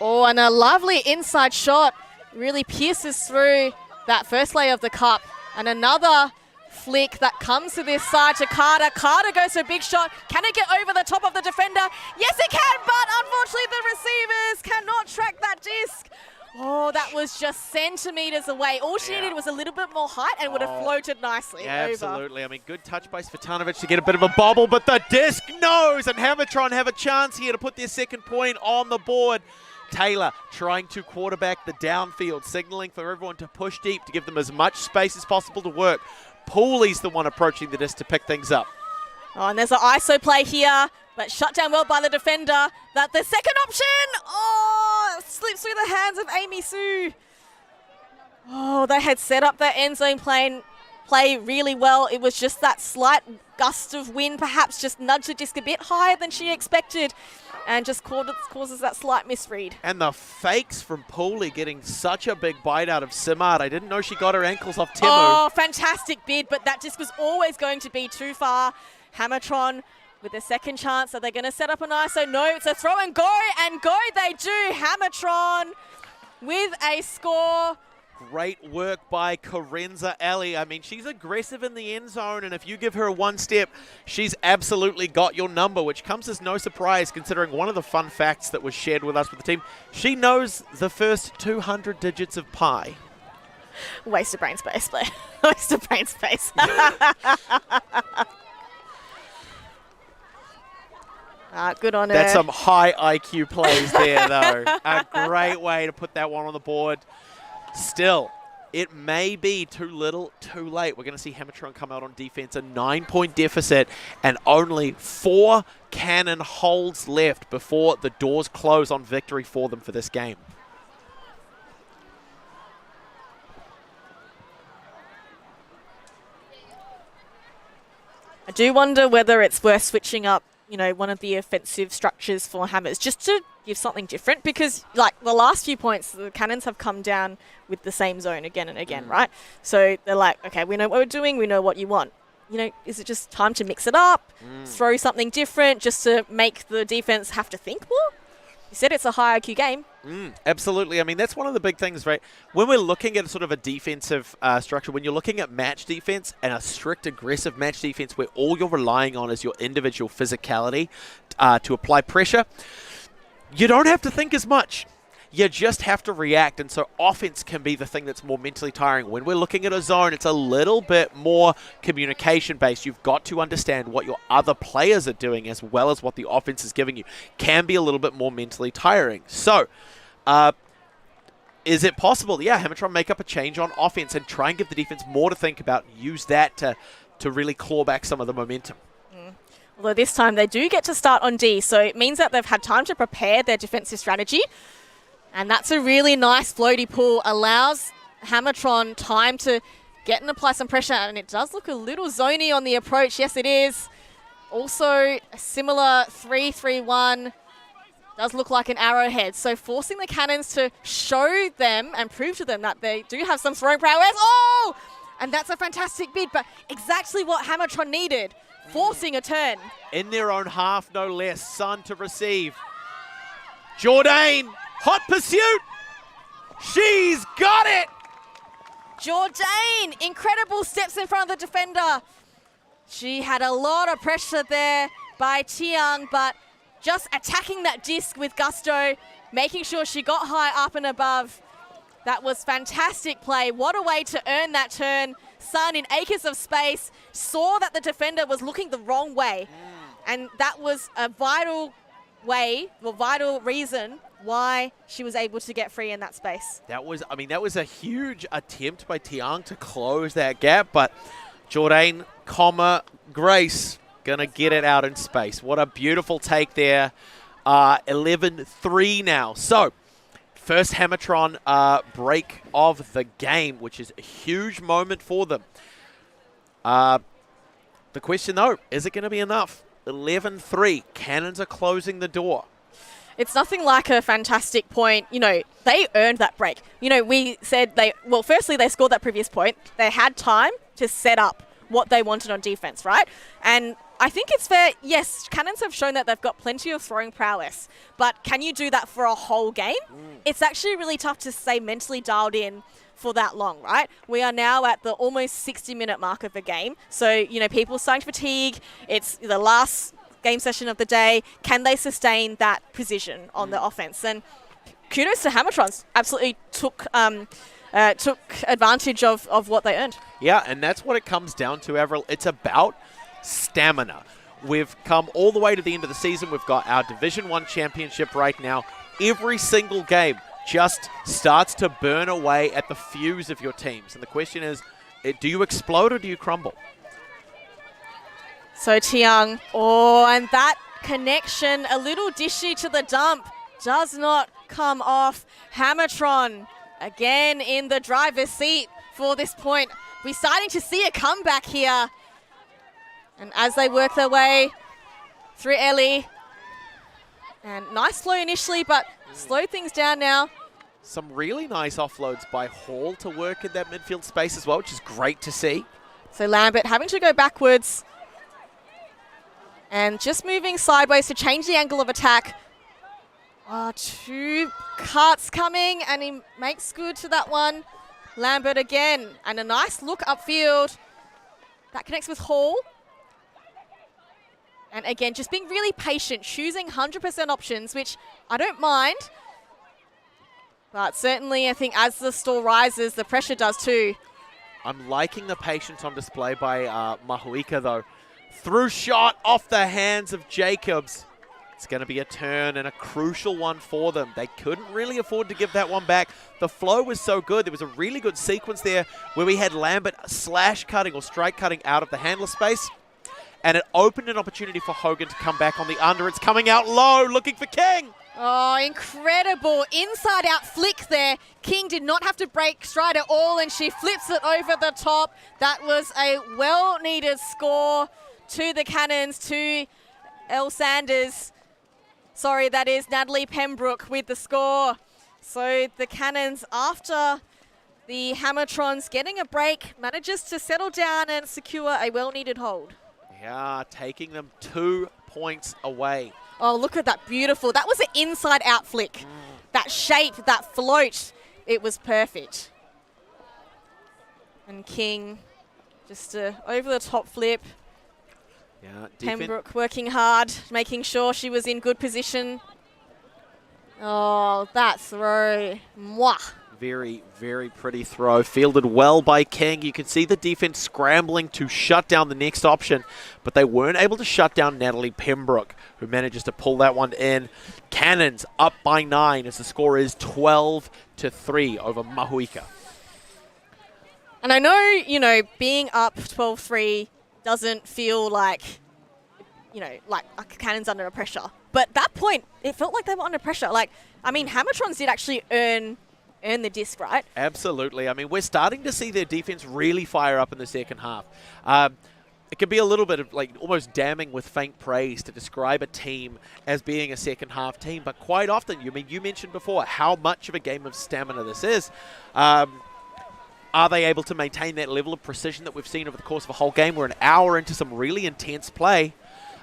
Oh, and a lovely inside shot really pierces through that first layer of the cup. And another flick that comes to this side to Carter. Carter goes for a big shot. Can it get over the top of the defender? Yes, it can, but unfortunately the receivers cannot track that disc. Oh, that was just centimetres away. All she needed was a little bit more height and would have floated nicely over. Absolutely. I mean, good touch by Svetanovic to get a bit of a bobble, but the disc knows, and Hammertron have a chance here to put their second point on the board. Taylor trying to quarterback the downfield, signaling for everyone to push deep to give them as much space as possible to work. Pooley's the one approaching the disc to pick things up. Oh, and there's an ISO play here, but shut down well by the defender. That the second option, slips through the hands of Amy Sue. Oh, they had set up their end zone play really well. It was just that slight gust of wind, perhaps just nudged the disc a bit higher than she expected, and just causes that slight misread. And the fakes from Pooley getting such a big bite out of Simard. I didn't know she got her ankles off Temu. Oh, fantastic bid, but that disc was always going to be too far. Hammertron with a second chance. Are they going to set up an ISO? No, it's a throw and go they do. Hammertron with a score. Great work by Karenza Ali. I mean, she's aggressive in the end zone, and if you give her one step, she's absolutely got your number, which comes as no surprise considering one of the fun facts that was shared with us with the team. She knows the first 200 digits of pi. Waste of brain space, Blair. Waste of brain space. Good on her. That's some high IQ plays there, though. A great way to put that one on the board. Still, it may be too little, too late. We're going to see Hammertron come out on defense, a 9-point deficit, and only 4 cannon holds left before the doors close on victory for them for this game. I do wonder whether it's worth switching up, you know, one of the offensive structures for Hammers just to give something different, because like the last few points, the cannons have come down with the same zone again and again, right? So they're like, okay, we know what we're doing, we know what you want. You know, is it just time to mix it up, throw something different just to make the defense have to think more? You said it's a high IQ game. Absolutely. I mean, that's one of the big things, right? When we're looking at sort of a defensive structure, when you're looking at match defense and a strict, aggressive match defense where all you're relying on is your individual physicality to apply pressure, you don't have to think as much. You just have to react, and so offense can be the thing that's more mentally tiring. When we're looking at a zone, it's a little bit more communication-based. You've got to understand what your other players are doing as well as what the offense is giving you. Can be a little bit more mentally tiring. So, is it possible? Yeah, Hammetron make up a change on offense and try and give the defense more to think about, use that to really claw back some of the momentum. Although this time they do get to start on D, so it means that they've had time to prepare their defensive strategy. And that's a really nice floaty pull, allows Hammertron time to get and apply some pressure. And it does look a little zony on the approach. Yes, it is. Also, a similar 3-3-1 does look like an arrowhead. So forcing the cannons to show them and prove to them that they do have some throwing prowess. Oh! And that's a fantastic bid, but exactly what Hammertron needed. Forcing a turn. In their own half, no less. Sun to receive. Jourdain. Hot pursuit. She's got it. Jourdain, incredible steps in front of the defender. She had a lot of pressure there by Tiang, but just attacking that disc with gusto, making sure she got high up and above. That was fantastic play. What a way to earn that turn. Sun in acres of space, saw that the defender was looking the wrong way. And that was a vital reason why she was able to get free in that space. That was a huge attempt by Tiang to close that gap, but Jourdain, Grace gonna get it out in space. What a beautiful take there. 11-3 now. So, first Hammetron break of the game, which is a huge moment for them. The question though, is it gonna be enough? 11-3, cannons are closing the door. It's nothing like a fantastic point. You know, they earned that break. You know, we said firstly, they scored that previous point. They had time to set up what they wanted on defense, right? And I think it's fair. Yes, cannons have shown that they've got plenty of throwing prowess, but can you do that for a whole game? It's actually really tough to stay mentally dialed in for that long, right? We are now at the almost 60-minute mark of the game. So, you know, people starting to fatigue. It's the last game session of the day. Can they sustain that position on the offense? And kudos to Hammertrons. Absolutely took advantage of what they earned. Yeah, and that's what it comes down to, Avril. It's about stamina. We've come all the way to the end of the season. We've got our Division 1 championship right now. Every single game just starts to burn away at the fuse of your teams. And the question is, do you explode or do you crumble? So Tiang, and that connection, a little dishy to the dump, does not come off. Hammertron, again in the driver's seat for this point. We're starting to see a comeback here. And as they work their way through Ellie, and nice flow initially, but slow things down now. Some really nice offloads by Hall to work in that midfield space as well, which is great to see. So Lambert having to go backwards and just moving sideways to change the angle of attack. Two cuts coming, and he makes good to that one. Lambert again, and a nice look upfield. That connects with Hall. And again, just being really patient, choosing 100% options, which I don't mind. But certainly, I think as the store rises, the pressure does too. I'm liking the patience on display by Mahuika, though. Through shot off the hands of Jacobs. It's going to be a turn and a crucial one for them. They couldn't really afford to give that one back. The flow was so good. There was a really good sequence there where we had Lambert slash cutting or strike cutting out of the handler space. And it opened an opportunity for Hogan to come back on the under. It's coming out low, looking for King. Oh, incredible. Inside out flick there. King did not have to break stride at all, and she flips it over the top. That was a well-needed score to the Cannons, to Elle Sanders. Sorry, that is Natalie Pembroke with the score. So the Cannons, after the Hammertrons getting a break, manages to settle down and secure a well-needed hold. Yeah, taking them 2 points away. Oh, look at that beautiful. That was an inside-out flick. That shape, that float, it was perfect. And King, just a over-the-top flip. Yeah, Pembroke working hard, making sure she was in good position. Oh, that throw. Mwah. Very, very pretty throw. Fielded well by King. You can see the defense scrambling to shut down the next option, but they weren't able to shut down Natalie Pembroke, who manages to pull that one in. Cannons up by 9 as the score is 12-3 over Mahuika. And I know, being up 12-3 doesn't feel like, like Cannons under pressure. But at that point, it felt like they were under pressure. Hammertrons did actually earn the disc, right? Absolutely. I mean, we're starting to see their defense really fire up in the second half. It can be a little bit of almost damning with faint praise to describe a team as being a second half team, but quite often, you mentioned before how much of a game of stamina this is. Are they able to maintain that level of precision that we've seen over the course of a whole game? We're an hour into some really intense play.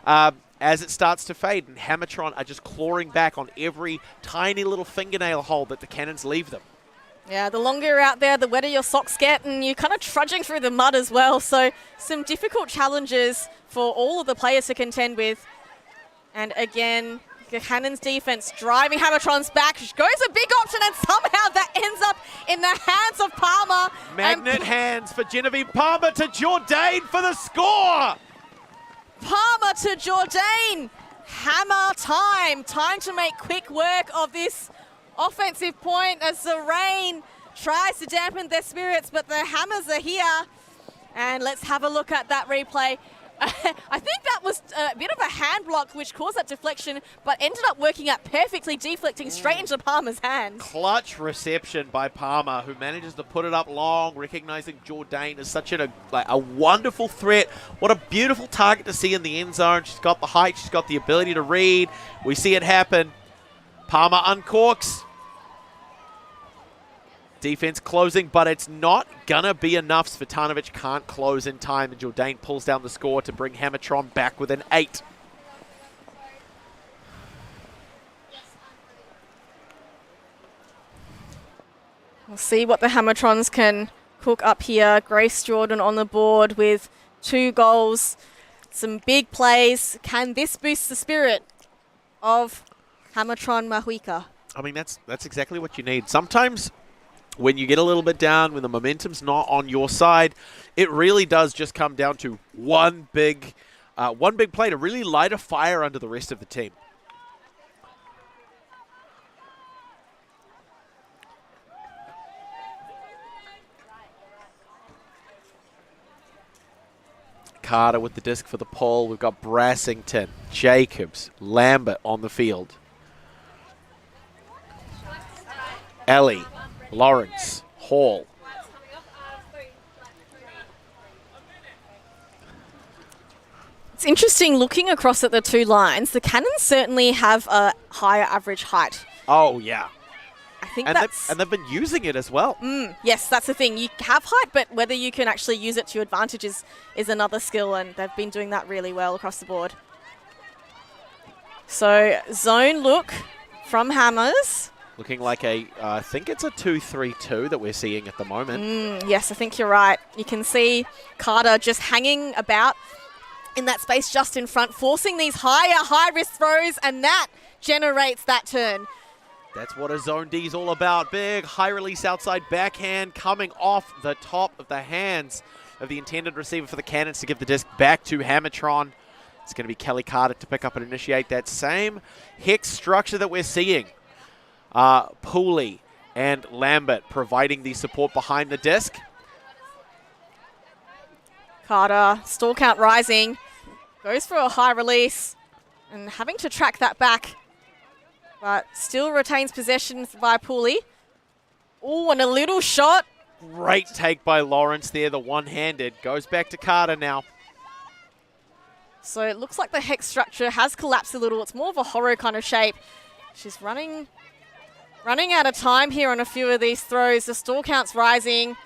As it starts to fade, and Hammetron are just clawing back on every tiny little fingernail hole that the Cannons leave them. Yeah, the longer you're out there, the wetter your socks get, and you're kind of trudging through the mud as well. So some difficult challenges for all of the players to contend with. And again, the Cannons defense driving Hammertron's back. Goes a big option, and somehow that ends up in the hands of Palmer. Magnet hands for Genevieve Palmer to Jourdain for the score. Palmer to Jourdain. Hammer time. Time to make quick work of this offensive point as the rain tries to dampen their spirits, but the Hammers are here. And let's have a look at that replay. I think that was a bit of a hand block which caused that deflection, but ended up working out perfectly, deflecting straight into Palmer's hands. Clutch reception by Palmer, who manages to put it up long, recognizing Jourdain as such a wonderful threat. What a beautiful target to see in the end zone. She's got the height, she's got the ability to read. We see it happen. Palmer uncorks. Defense closing, but it's not gonna be enough. Svetanovic can't close in time, and Jourdain pulls down the score to bring Hammetron back within 8. We'll see what the Hammertrons can cook up here. Grace Jordan on the board with 2 goals. Some big plays. Can this boost the spirit of Hammertron Mahuika? I mean, that's exactly what you need. Sometimes when you get a little bit down, when the momentum's not on your side, it really does just come down to one big play to really light a fire under the rest of the team. Carter with the disc for the pull. We've got Brassington, Jacobs, Lambert on the field. Ellie, Lawrence, Hall. It's interesting looking across at the 2 lines. The Cannons certainly have a higher average height. Oh, yeah. I think And that's... they've been using it as well. Yes, that's the thing. You have height, but whether you can actually use it to your advantage is another skill, and they've been doing that really well across the board. So, zone look from Hammers. Looking like I think it's a 2-3-2 that we're seeing at the moment. Yes, I think you're right. You can see Carter just hanging about in that space just in front, forcing these high-risk throws, and that generates that turn. That's what a zone D is all about. Big, high release outside backhand coming off the top of the hands of the intended receiver for the Cannons to give the disc back to Hammetron. It's going to be Kelly Carter to pick up and initiate that same hex structure that we're seeing. Pooley and Lambert providing the support behind the disc. Carter, stall count rising, goes for a high release and having to track that back, but still retains possession by Pooley. Oh, and a little shot. Great take by Lawrence there, the one-handed. Goes back to Carter now. So it looks like the hex structure has collapsed a little. It's more of a horror kind of shape. She's running out of time here on a few of these throws. The stall count's rising,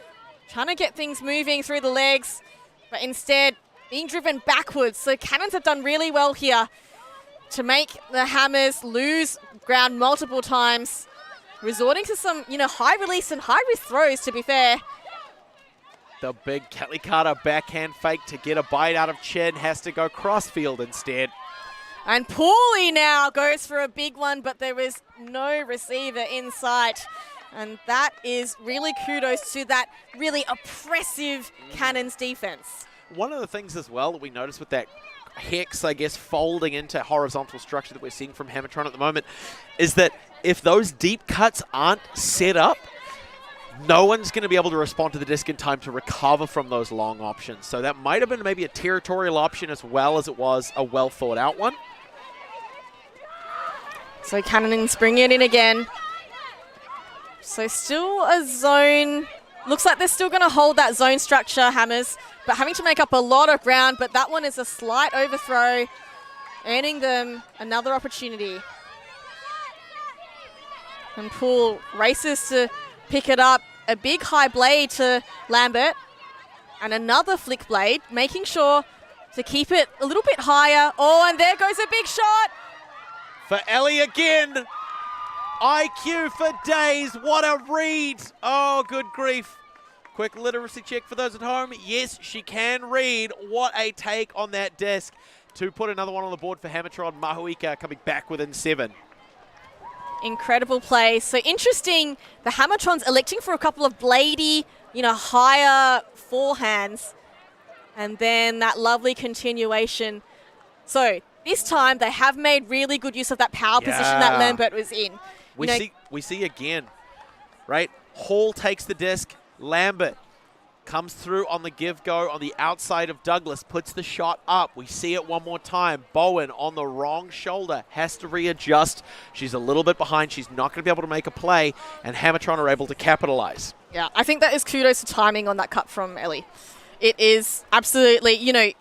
trying to get things moving through the legs, but instead being driven backwards. So Cannons have done really well here to make the Hammers lose ground multiple times, resorting to some, high release and high risk throws, to be fair. The big Kelly Carter backhand fake to get a bite out of Chin has to go crossfield instead. And Pooley now goes for a big one, but there is no receiver in sight. And that is really kudos to that really oppressive Cannons defense. One of the things as well that we noticed with that hex, I guess, folding into horizontal structure that we're seeing from Hammertron at the moment is that if those deep cuts aren't set up, no one's going to be able to respond to the disc in time to recover from those long options. So that might have been maybe a territorial option as well as it was a well thought out one. So Cannons bring it in again. So still a zone. Looks like they're still going to hold that zone structure, Hammers, but having to make up a lot of ground. But that one is a slight overthrow, earning them another opportunity. And Poole races to pick it up. A big high blade to Lambert. And another flick blade, making sure to keep it a little bit higher. Oh, and there goes a big shot. For Ellie again. IQ for days. What a read. Oh, good grief. Quick literacy check for those at home. Yes, she can read. What a take on that disc to put another one on the board for Hammetron. Mahuika coming back within 7. Incredible play. So interesting, the Hammertrons electing for a couple of bladey, higher forehands. And then that lovely continuation. So this time they have made really good use of that power position that Lambert was in. We see again, right? Hall takes the disc. Lambert comes through on the give-go on the outside of Douglas, puts the shot up. We see it one more time. Bowen on the wrong shoulder, has to readjust. She's a little bit behind. She's not going to be able to make a play, and Hammertron are able to capitalize. Yeah, I think that is kudos to timing on that cut from Ellie. It is absolutely,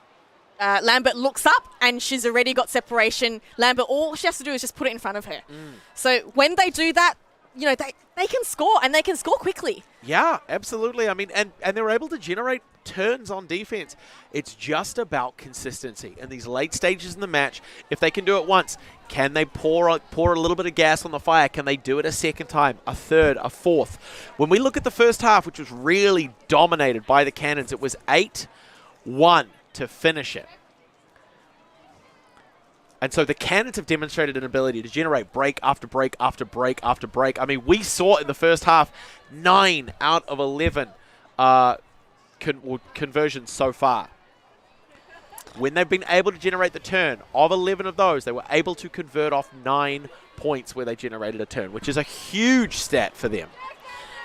Lambert looks up and she's already got separation. Lambert, all she has to do is just put it in front of her. So when they do that, they can score, and they can score quickly. Yeah, absolutely. I mean, and they were able to generate turns on defense. It's just about consistency. In these late stages in the match, if they can do it once, can they pour a little bit of gas on the fire? Can they do it a second time, a third, a fourth? When we look at the first half, which was really dominated by the Cannons, it was 8-1 to finish it. And so the Cannons have demonstrated an ability to generate break after break after break after break. I mean, we saw in the first half 9 out of 11 conversions so far. When they've been able to generate the turn, of 11 of those, they were able to convert off 9 points where they generated a turn, which is a huge stat for them.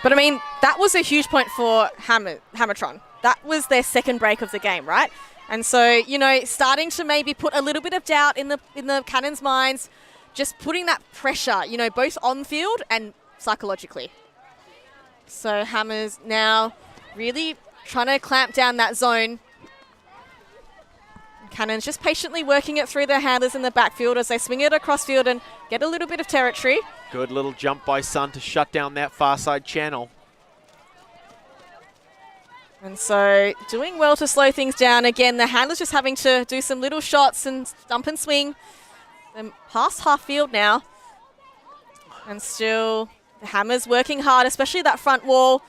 But I mean, that was a huge point for Hammertron. That was their second break of the game, right? And so, starting to maybe put a little bit of doubt in the Cannons' minds, just putting that pressure, both on field and psychologically. So Hammers now really trying to clamp down that zone. Cannons just patiently working it through their handlers in the backfield as they swing it across field and get a little bit of territory. Good little jump by Sun to shut down that far side channel. And so doing well to slow things down. Again, the handler's just having to do some little shots and stump and swing. They're past half field now. And still the Hammers working hard, especially that front wall.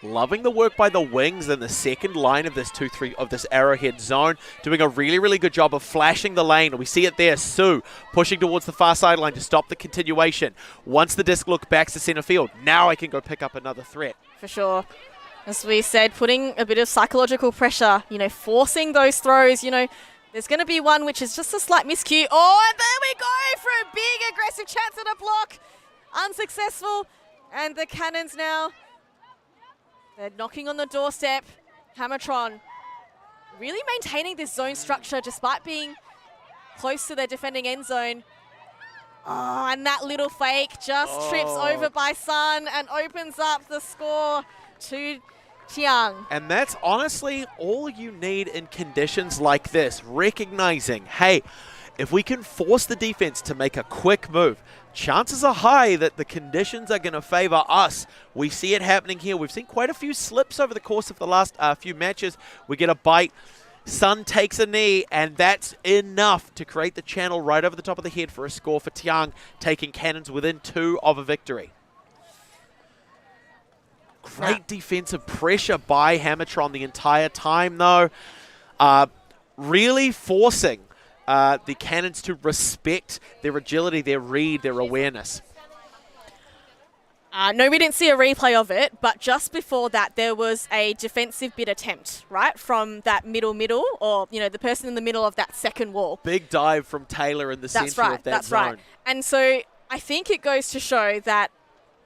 Loving the work by the wings in the second line of this 2-3 of this arrowhead zone. Doing a really, really good job of flashing the lane. We see it there. Sue pushing towards the far sideline to stop the continuation. Once the disc look backs to center field, now I can go pick up another threat. For sure. As we said, putting a bit of psychological pressure, forcing those throws, there's going to be one which is just a slight miscue. Oh, and there we go for a big aggressive chance at a block. Unsuccessful. And the Cannons now, they're knocking on the doorstep. Hammertron really maintaining this zone structure despite being close to their defending end zone. Oh, and that little fake just trips over by Sun and opens up the score to Tiang. And that's honestly all you need in conditions like this, recognizing, hey, if we can force the defense to make a quick move, chances are high that the conditions are going to favor us. We see it happening here. We've seen quite a few slips over the course of the last few matches. We get a bite. Sun takes a knee, and that's enough to create the channel right over the top of the head for a score for Tiang, taking Cannons within 2 of a victory. Great defensive pressure by Hammetron the entire time, though. Really forcing the Cannons to respect their agility, their read, their awareness. No, we didn't see a replay of it, but just before that, there was a defensive bid attempt, right, from that middle, or, the person in the middle of that second wall. Big dive from Taylor in the center of that That's zone. right. And so I think it goes to show that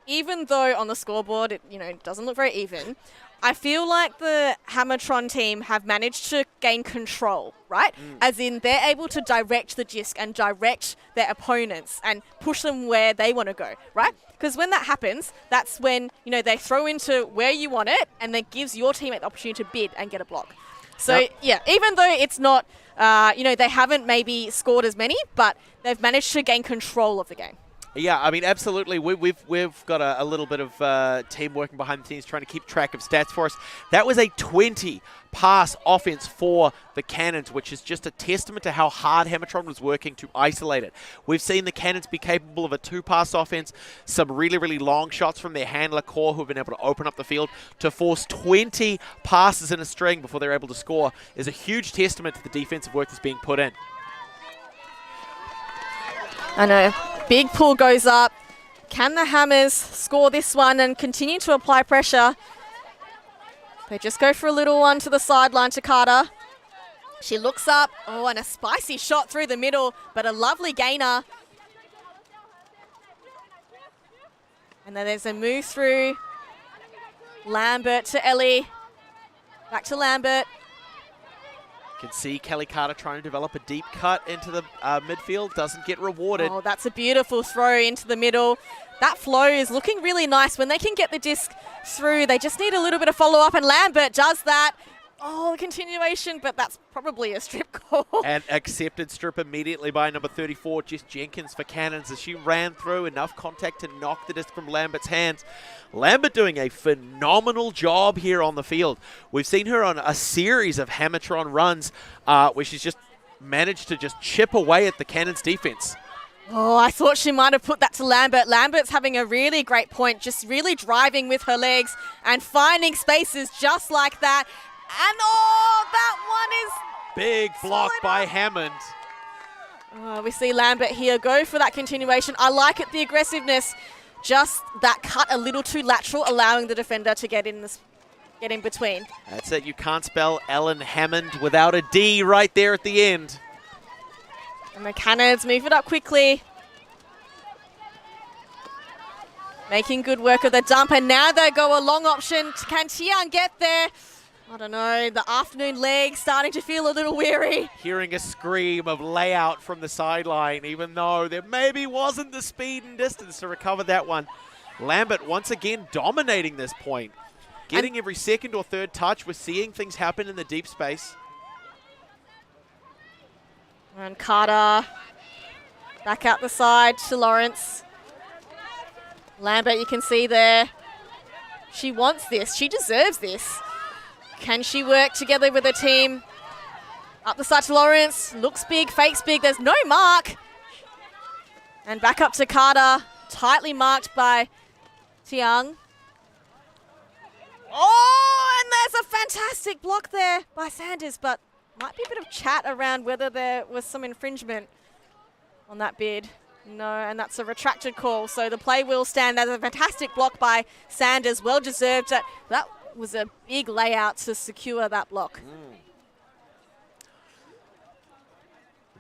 even though on the scoreboard it, doesn't look very even, I feel like the Hammertron team have managed to gain control, right? As in they're able to direct the disc and direct their opponents and push them where they want to go, right? Because when that happens, that's when, they throw into where you want it, and that gives your teammate the opportunity to bid and get a block. So, yeah, even though it's not, they haven't maybe scored as many, but they've managed to gain control of the game. Yeah, I mean, absolutely. We've got a little bit of team working behind the scenes trying to keep track of stats for us. That was a 20-pass offense for the Cannons, which is just a testament to how hard Hammetron was working to isolate it. We've seen the Cannons be capable of a 2-pass offense, some really, really long shots from their handler core who have been able to open up the field. To force 20 passes in a string before they're able to score is a huge testament to the defensive work that's being put in. I know. Big pull goes up. Can the Hammers score this one and continue to apply pressure? They just go for a little one to the sideline to Carter. She looks up. Oh, and a spicy shot through the middle, but a lovely gainer. And then there's a move through. Lambert to Ellie. Back to Lambert. You can see Kelly Carter trying to develop a deep cut into the midfield. Doesn't get rewarded. Oh, that's a beautiful throw into the middle. That flow is looking really nice. When they can get the disc through, they just need a little bit of follow-up, and Lambert does that. Oh, continuation, but that's probably a strip call. And accepted strip immediately by number 34, Jess Jenkins for Cannons, as she ran through enough contact to knock the disc from Lambert's hands. Lambert doing a phenomenal job here on the field. We've seen her on a series of Hammetron runs where she's just managed to just chip away at the Cannons defense. Oh, I thought she might have put that to Lambert. Lambert's having a really great point, just really driving with her legs and finding spaces just like that. And oh, that one is... Big block by Hammond. Oh, we see Lambert here go for that continuation. I like it, the aggressiveness. Just that cut a little too lateral, allowing the defender to get in between. That's it. You can't spell Ellen Hammond without a D right there at the end. And the Cannons move it up quickly. Making good work of the dump, and now they go a long option. Can Tian get there? I don't know, the afternoon leg starting to feel a little weary. Hearing a scream of layout from the sideline, even though there maybe wasn't the speed and distance to recover that one. Lambert once again dominating this point. Getting every second or third touch. We're seeing things happen in the deep space. And Carter back out the side to Lawrence. Lambert, you can see there. She wants this. She deserves this. Can she work together with her team? Up the side to Lawrence. Looks big, fakes big. There's no mark. And back up to Carter. Tightly marked by Tiang. Oh, and there's a fantastic block there by Sanders, but might be a bit of chat around whether there was some infringement on that bid. No, and that's a retracted call. So the play will stand. There's a fantastic block by Sanders. Well deserved. That was a big layout to secure that block.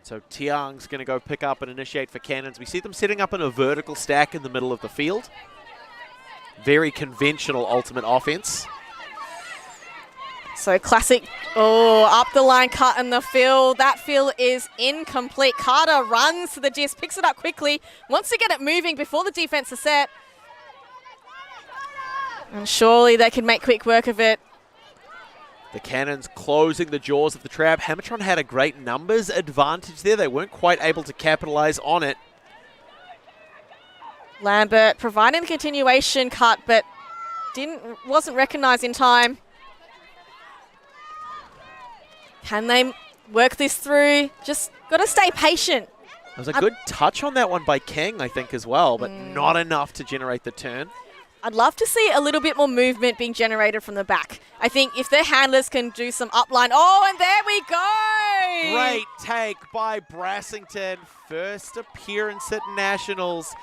So Tiang's going to go pick up and initiate for Cannons. We see them setting up in a vertical stack in the middle of the field. Very conventional ultimate offense. So classic, up the line cut in the field. That field is incomplete. Carter runs to the disc, picks it up quickly, wants to get it moving before the defense is set. And surely they can make quick work of it. The Cannons closing the jaws of the trap. Hammetron had a great numbers advantage there. They weren't quite able to capitalize on it. Lambert providing the continuation cut, but wasn't recognized in time. Can they work this through? Just got to stay patient. There was a good touch on that one by King, I think, as well, but not enough to generate the turn. I'd love to see a little bit more movement being generated from the back. I think if their handlers can do some upline. Oh, and there we go! Great take by Brassington. First appearance at Nationals.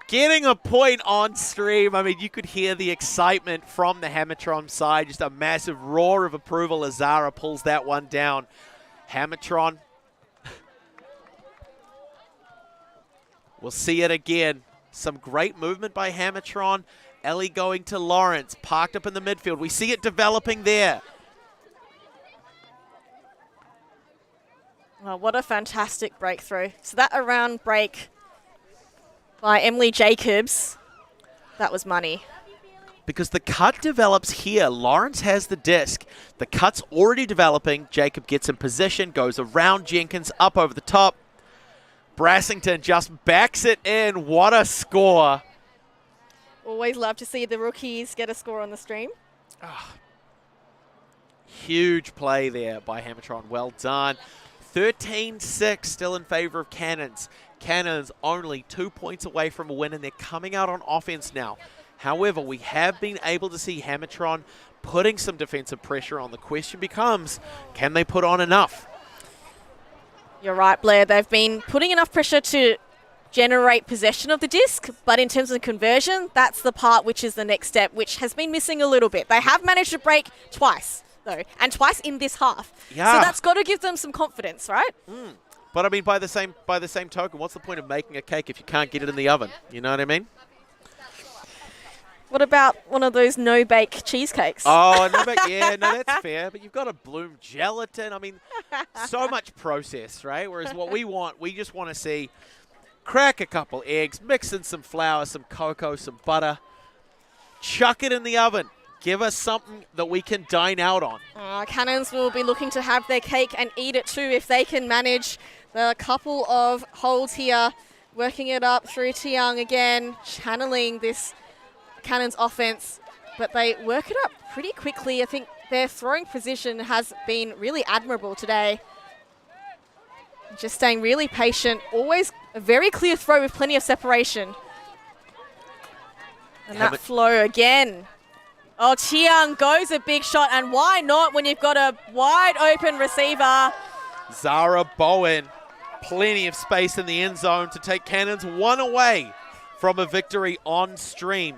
Getting a point on stream. I mean, you could hear the excitement from the Hammetron side. Just a massive roar of approval as Zara pulls that one down. Hammetron. We'll see it again. Some great movement by Hammetron. Ellie going to Lawrence, parked up in the midfield. We see it developing there. Oh, what a fantastic breakthrough. So that around break by Emily Jacobs, that was money. Because the cut develops here. Lawrence has the disc. The cut's already developing. Jacob gets in position, goes around Jenkins, up over the top. Brassington just backs it in. What a score. Always love to see the rookies get a score on the stream. Huge play there by Hammetron. Well done. 13-6 still in favor of Cannons. Cannons only 2 points away from a win, and they're coming out on offense now. However, we have been able to see Hammetron putting some defensive pressure on. The question becomes, can they put on enough? You're right, Blair. They've been putting enough pressure to generate possession of the disc, but in terms of conversion, that's the part which is the next step, which has been missing a little bit. They have managed to break twice, though, and twice in this half. Yeah. So that's got to give them some confidence, right? But I mean, by the same token, what's the point of making a cake if you can't get it in the oven? You know what I mean? What about one of those no-bake cheesecakes? Oh, no, but yeah, no, that's fair. But you've got to bloom gelatin. I mean, so much process, right? Whereas what we want, we just want to see crack a couple eggs, mix in some flour, some cocoa, some butter, chuck it in the oven. Give us something that we can dine out on. Cannons will be looking to have their cake and eat it too if they can manage the couple of holds here. Working it up through Tiang again, channeling this Cannons offense, but they work it up pretty quickly. I think their throwing position has been really admirable today. Just staying really patient, always a very clear throw with plenty of separation. And that flow again. Oh, Tiang goes a big shot, and why not when you've got a wide open receiver? Zara Bowen, plenty of space in the end zone to take Cannons one away from a victory on stream.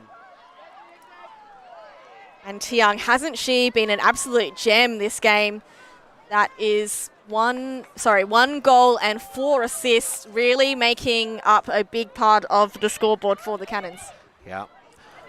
And Tiang, hasn't she been an absolute gem this game? That is one goal and 4 assists, really making up a big part of the scoreboard for the Cannons. Yeah.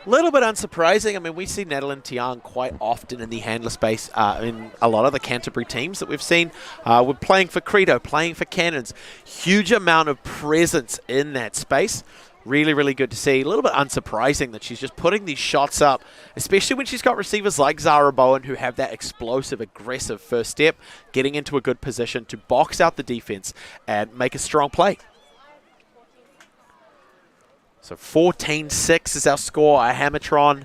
A little bit unsurprising. I mean, we see Natalie Tiang quite often in the handler space in a lot of the Canterbury teams that we've seen. We're playing for Credo, playing for Cannons. Huge amount of presence in that space. Really, really good to see. A little bit unsurprising that she's just putting these shots up, especially when she's got receivers like Zara Bowen who have that explosive, aggressive first step, getting into a good position to box out the defense and make a strong play. So 14-6 is our score. A Hammetron,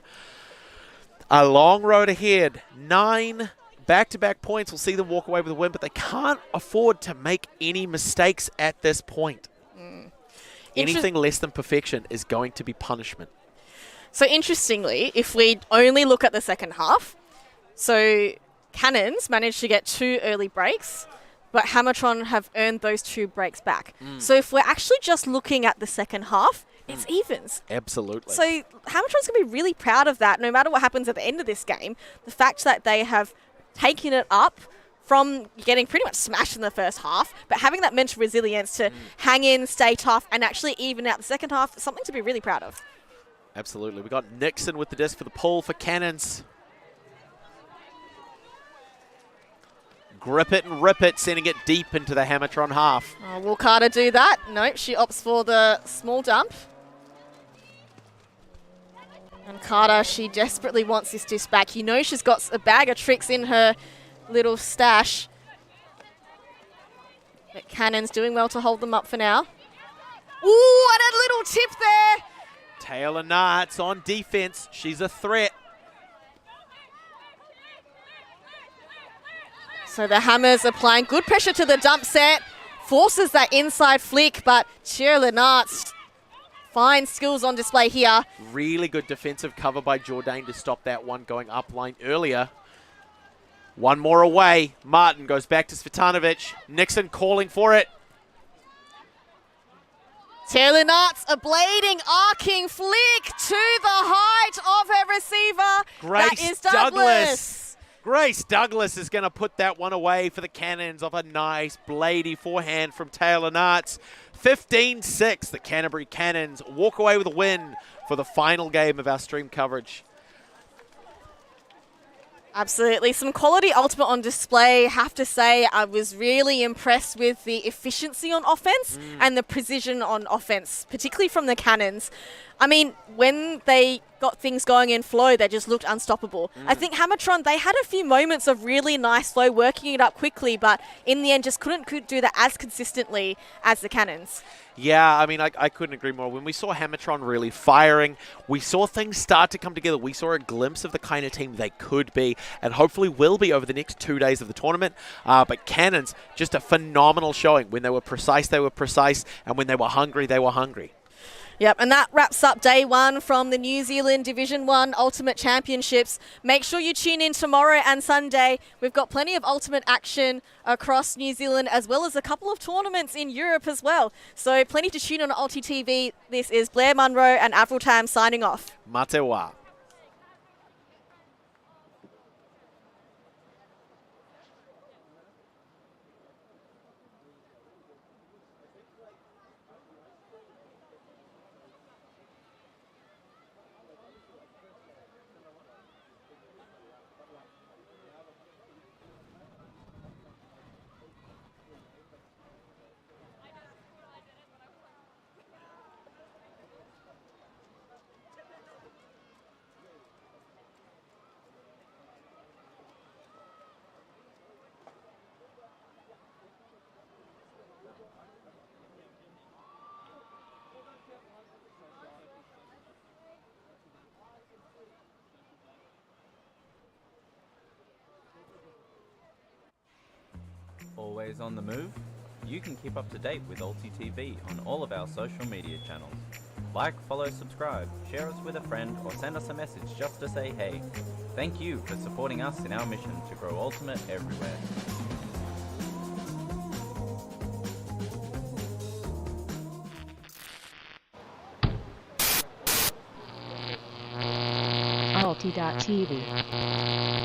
a long road ahead. 9 back-to-back points. We'll see them walk away with a win, but they can't afford to make any mistakes at this point. Anything less than perfection is going to be punishment. So interestingly, if we only look at the second half, so Cannons managed to get 2 early breaks, but Hammertron have earned those 2 breaks back. So if we're actually just looking at the second half, It's evens. Absolutely. So Hammertron's going to be really proud of that, no matter what happens at the end of this game. The fact that they have taken it up from getting pretty much smashed in the first half, but having that mental resilience to hang in, stay tough, and actually even out the second half, something to be really proud of. Absolutely. We got Nixon with the disc for the pull for Cannons. Grip it and rip it, sending it deep into the Hammetron half. Oh, will Carter do that? Nope, she opts for the small dump. And Carter, she desperately wants this disc back. You know she's got a bag of tricks in her little stash. But Cannon's doing well to hold them up for now. Ooh, and a little tip there. Taylor Knight's on defense. She's a threat. So the Hammers applying good pressure to the dump set. Forces that inside flick, but Taylor Knight's fine skills on display here. Really good defensive cover by Jourdain to stop that one going up line earlier. One more away. Martin goes back to Svitanovic. Nixon calling for it. Taylor Knight's a blading, arcing flick to the height of her receiver. That is Douglas. Grace Douglas is going to put that one away for the Cannons off a nice bladey forehand from Taylor Knight's. 15-6, the Canterbury Cannons walk away with a win for the final game of our stream coverage. Absolutely. Some quality ultimate on display. Have to say, I was really impressed with the efficiency on offense and the precision on offense, particularly from the Cannons. I mean, when they got things going in flow, they just looked unstoppable. I think Hammetron, they had a few moments of really nice flow, working it up quickly, but in the end just couldn't do that as consistently as the Cannons. Yeah, I mean, I couldn't agree more. When we saw Hammetron really firing, we saw things start to come together. We saw a glimpse of the kind of team they could be and hopefully will be over the next 2 days of the tournament. But Cannons, just a phenomenal showing. When they were precise, and when they were hungry, they were hungry. Yep, and that wraps up day one from the New Zealand Division 1 Ultimate Championships. Make sure you tune in tomorrow and Sunday. We've got plenty of ultimate action across New Zealand, as well as a couple of tournaments in Europe as well. So plenty to tune on ULTI.TV. This is Blair Munro and Avril Tam signing off. Matewa. Always on the move? You can keep up to date with ULTI.TV on all of our social media channels. Like, follow, subscribe, share us with a friend, or send us a message just to say hey. Thank you for supporting us in our mission to grow Ultimate everywhere. ULTI.TV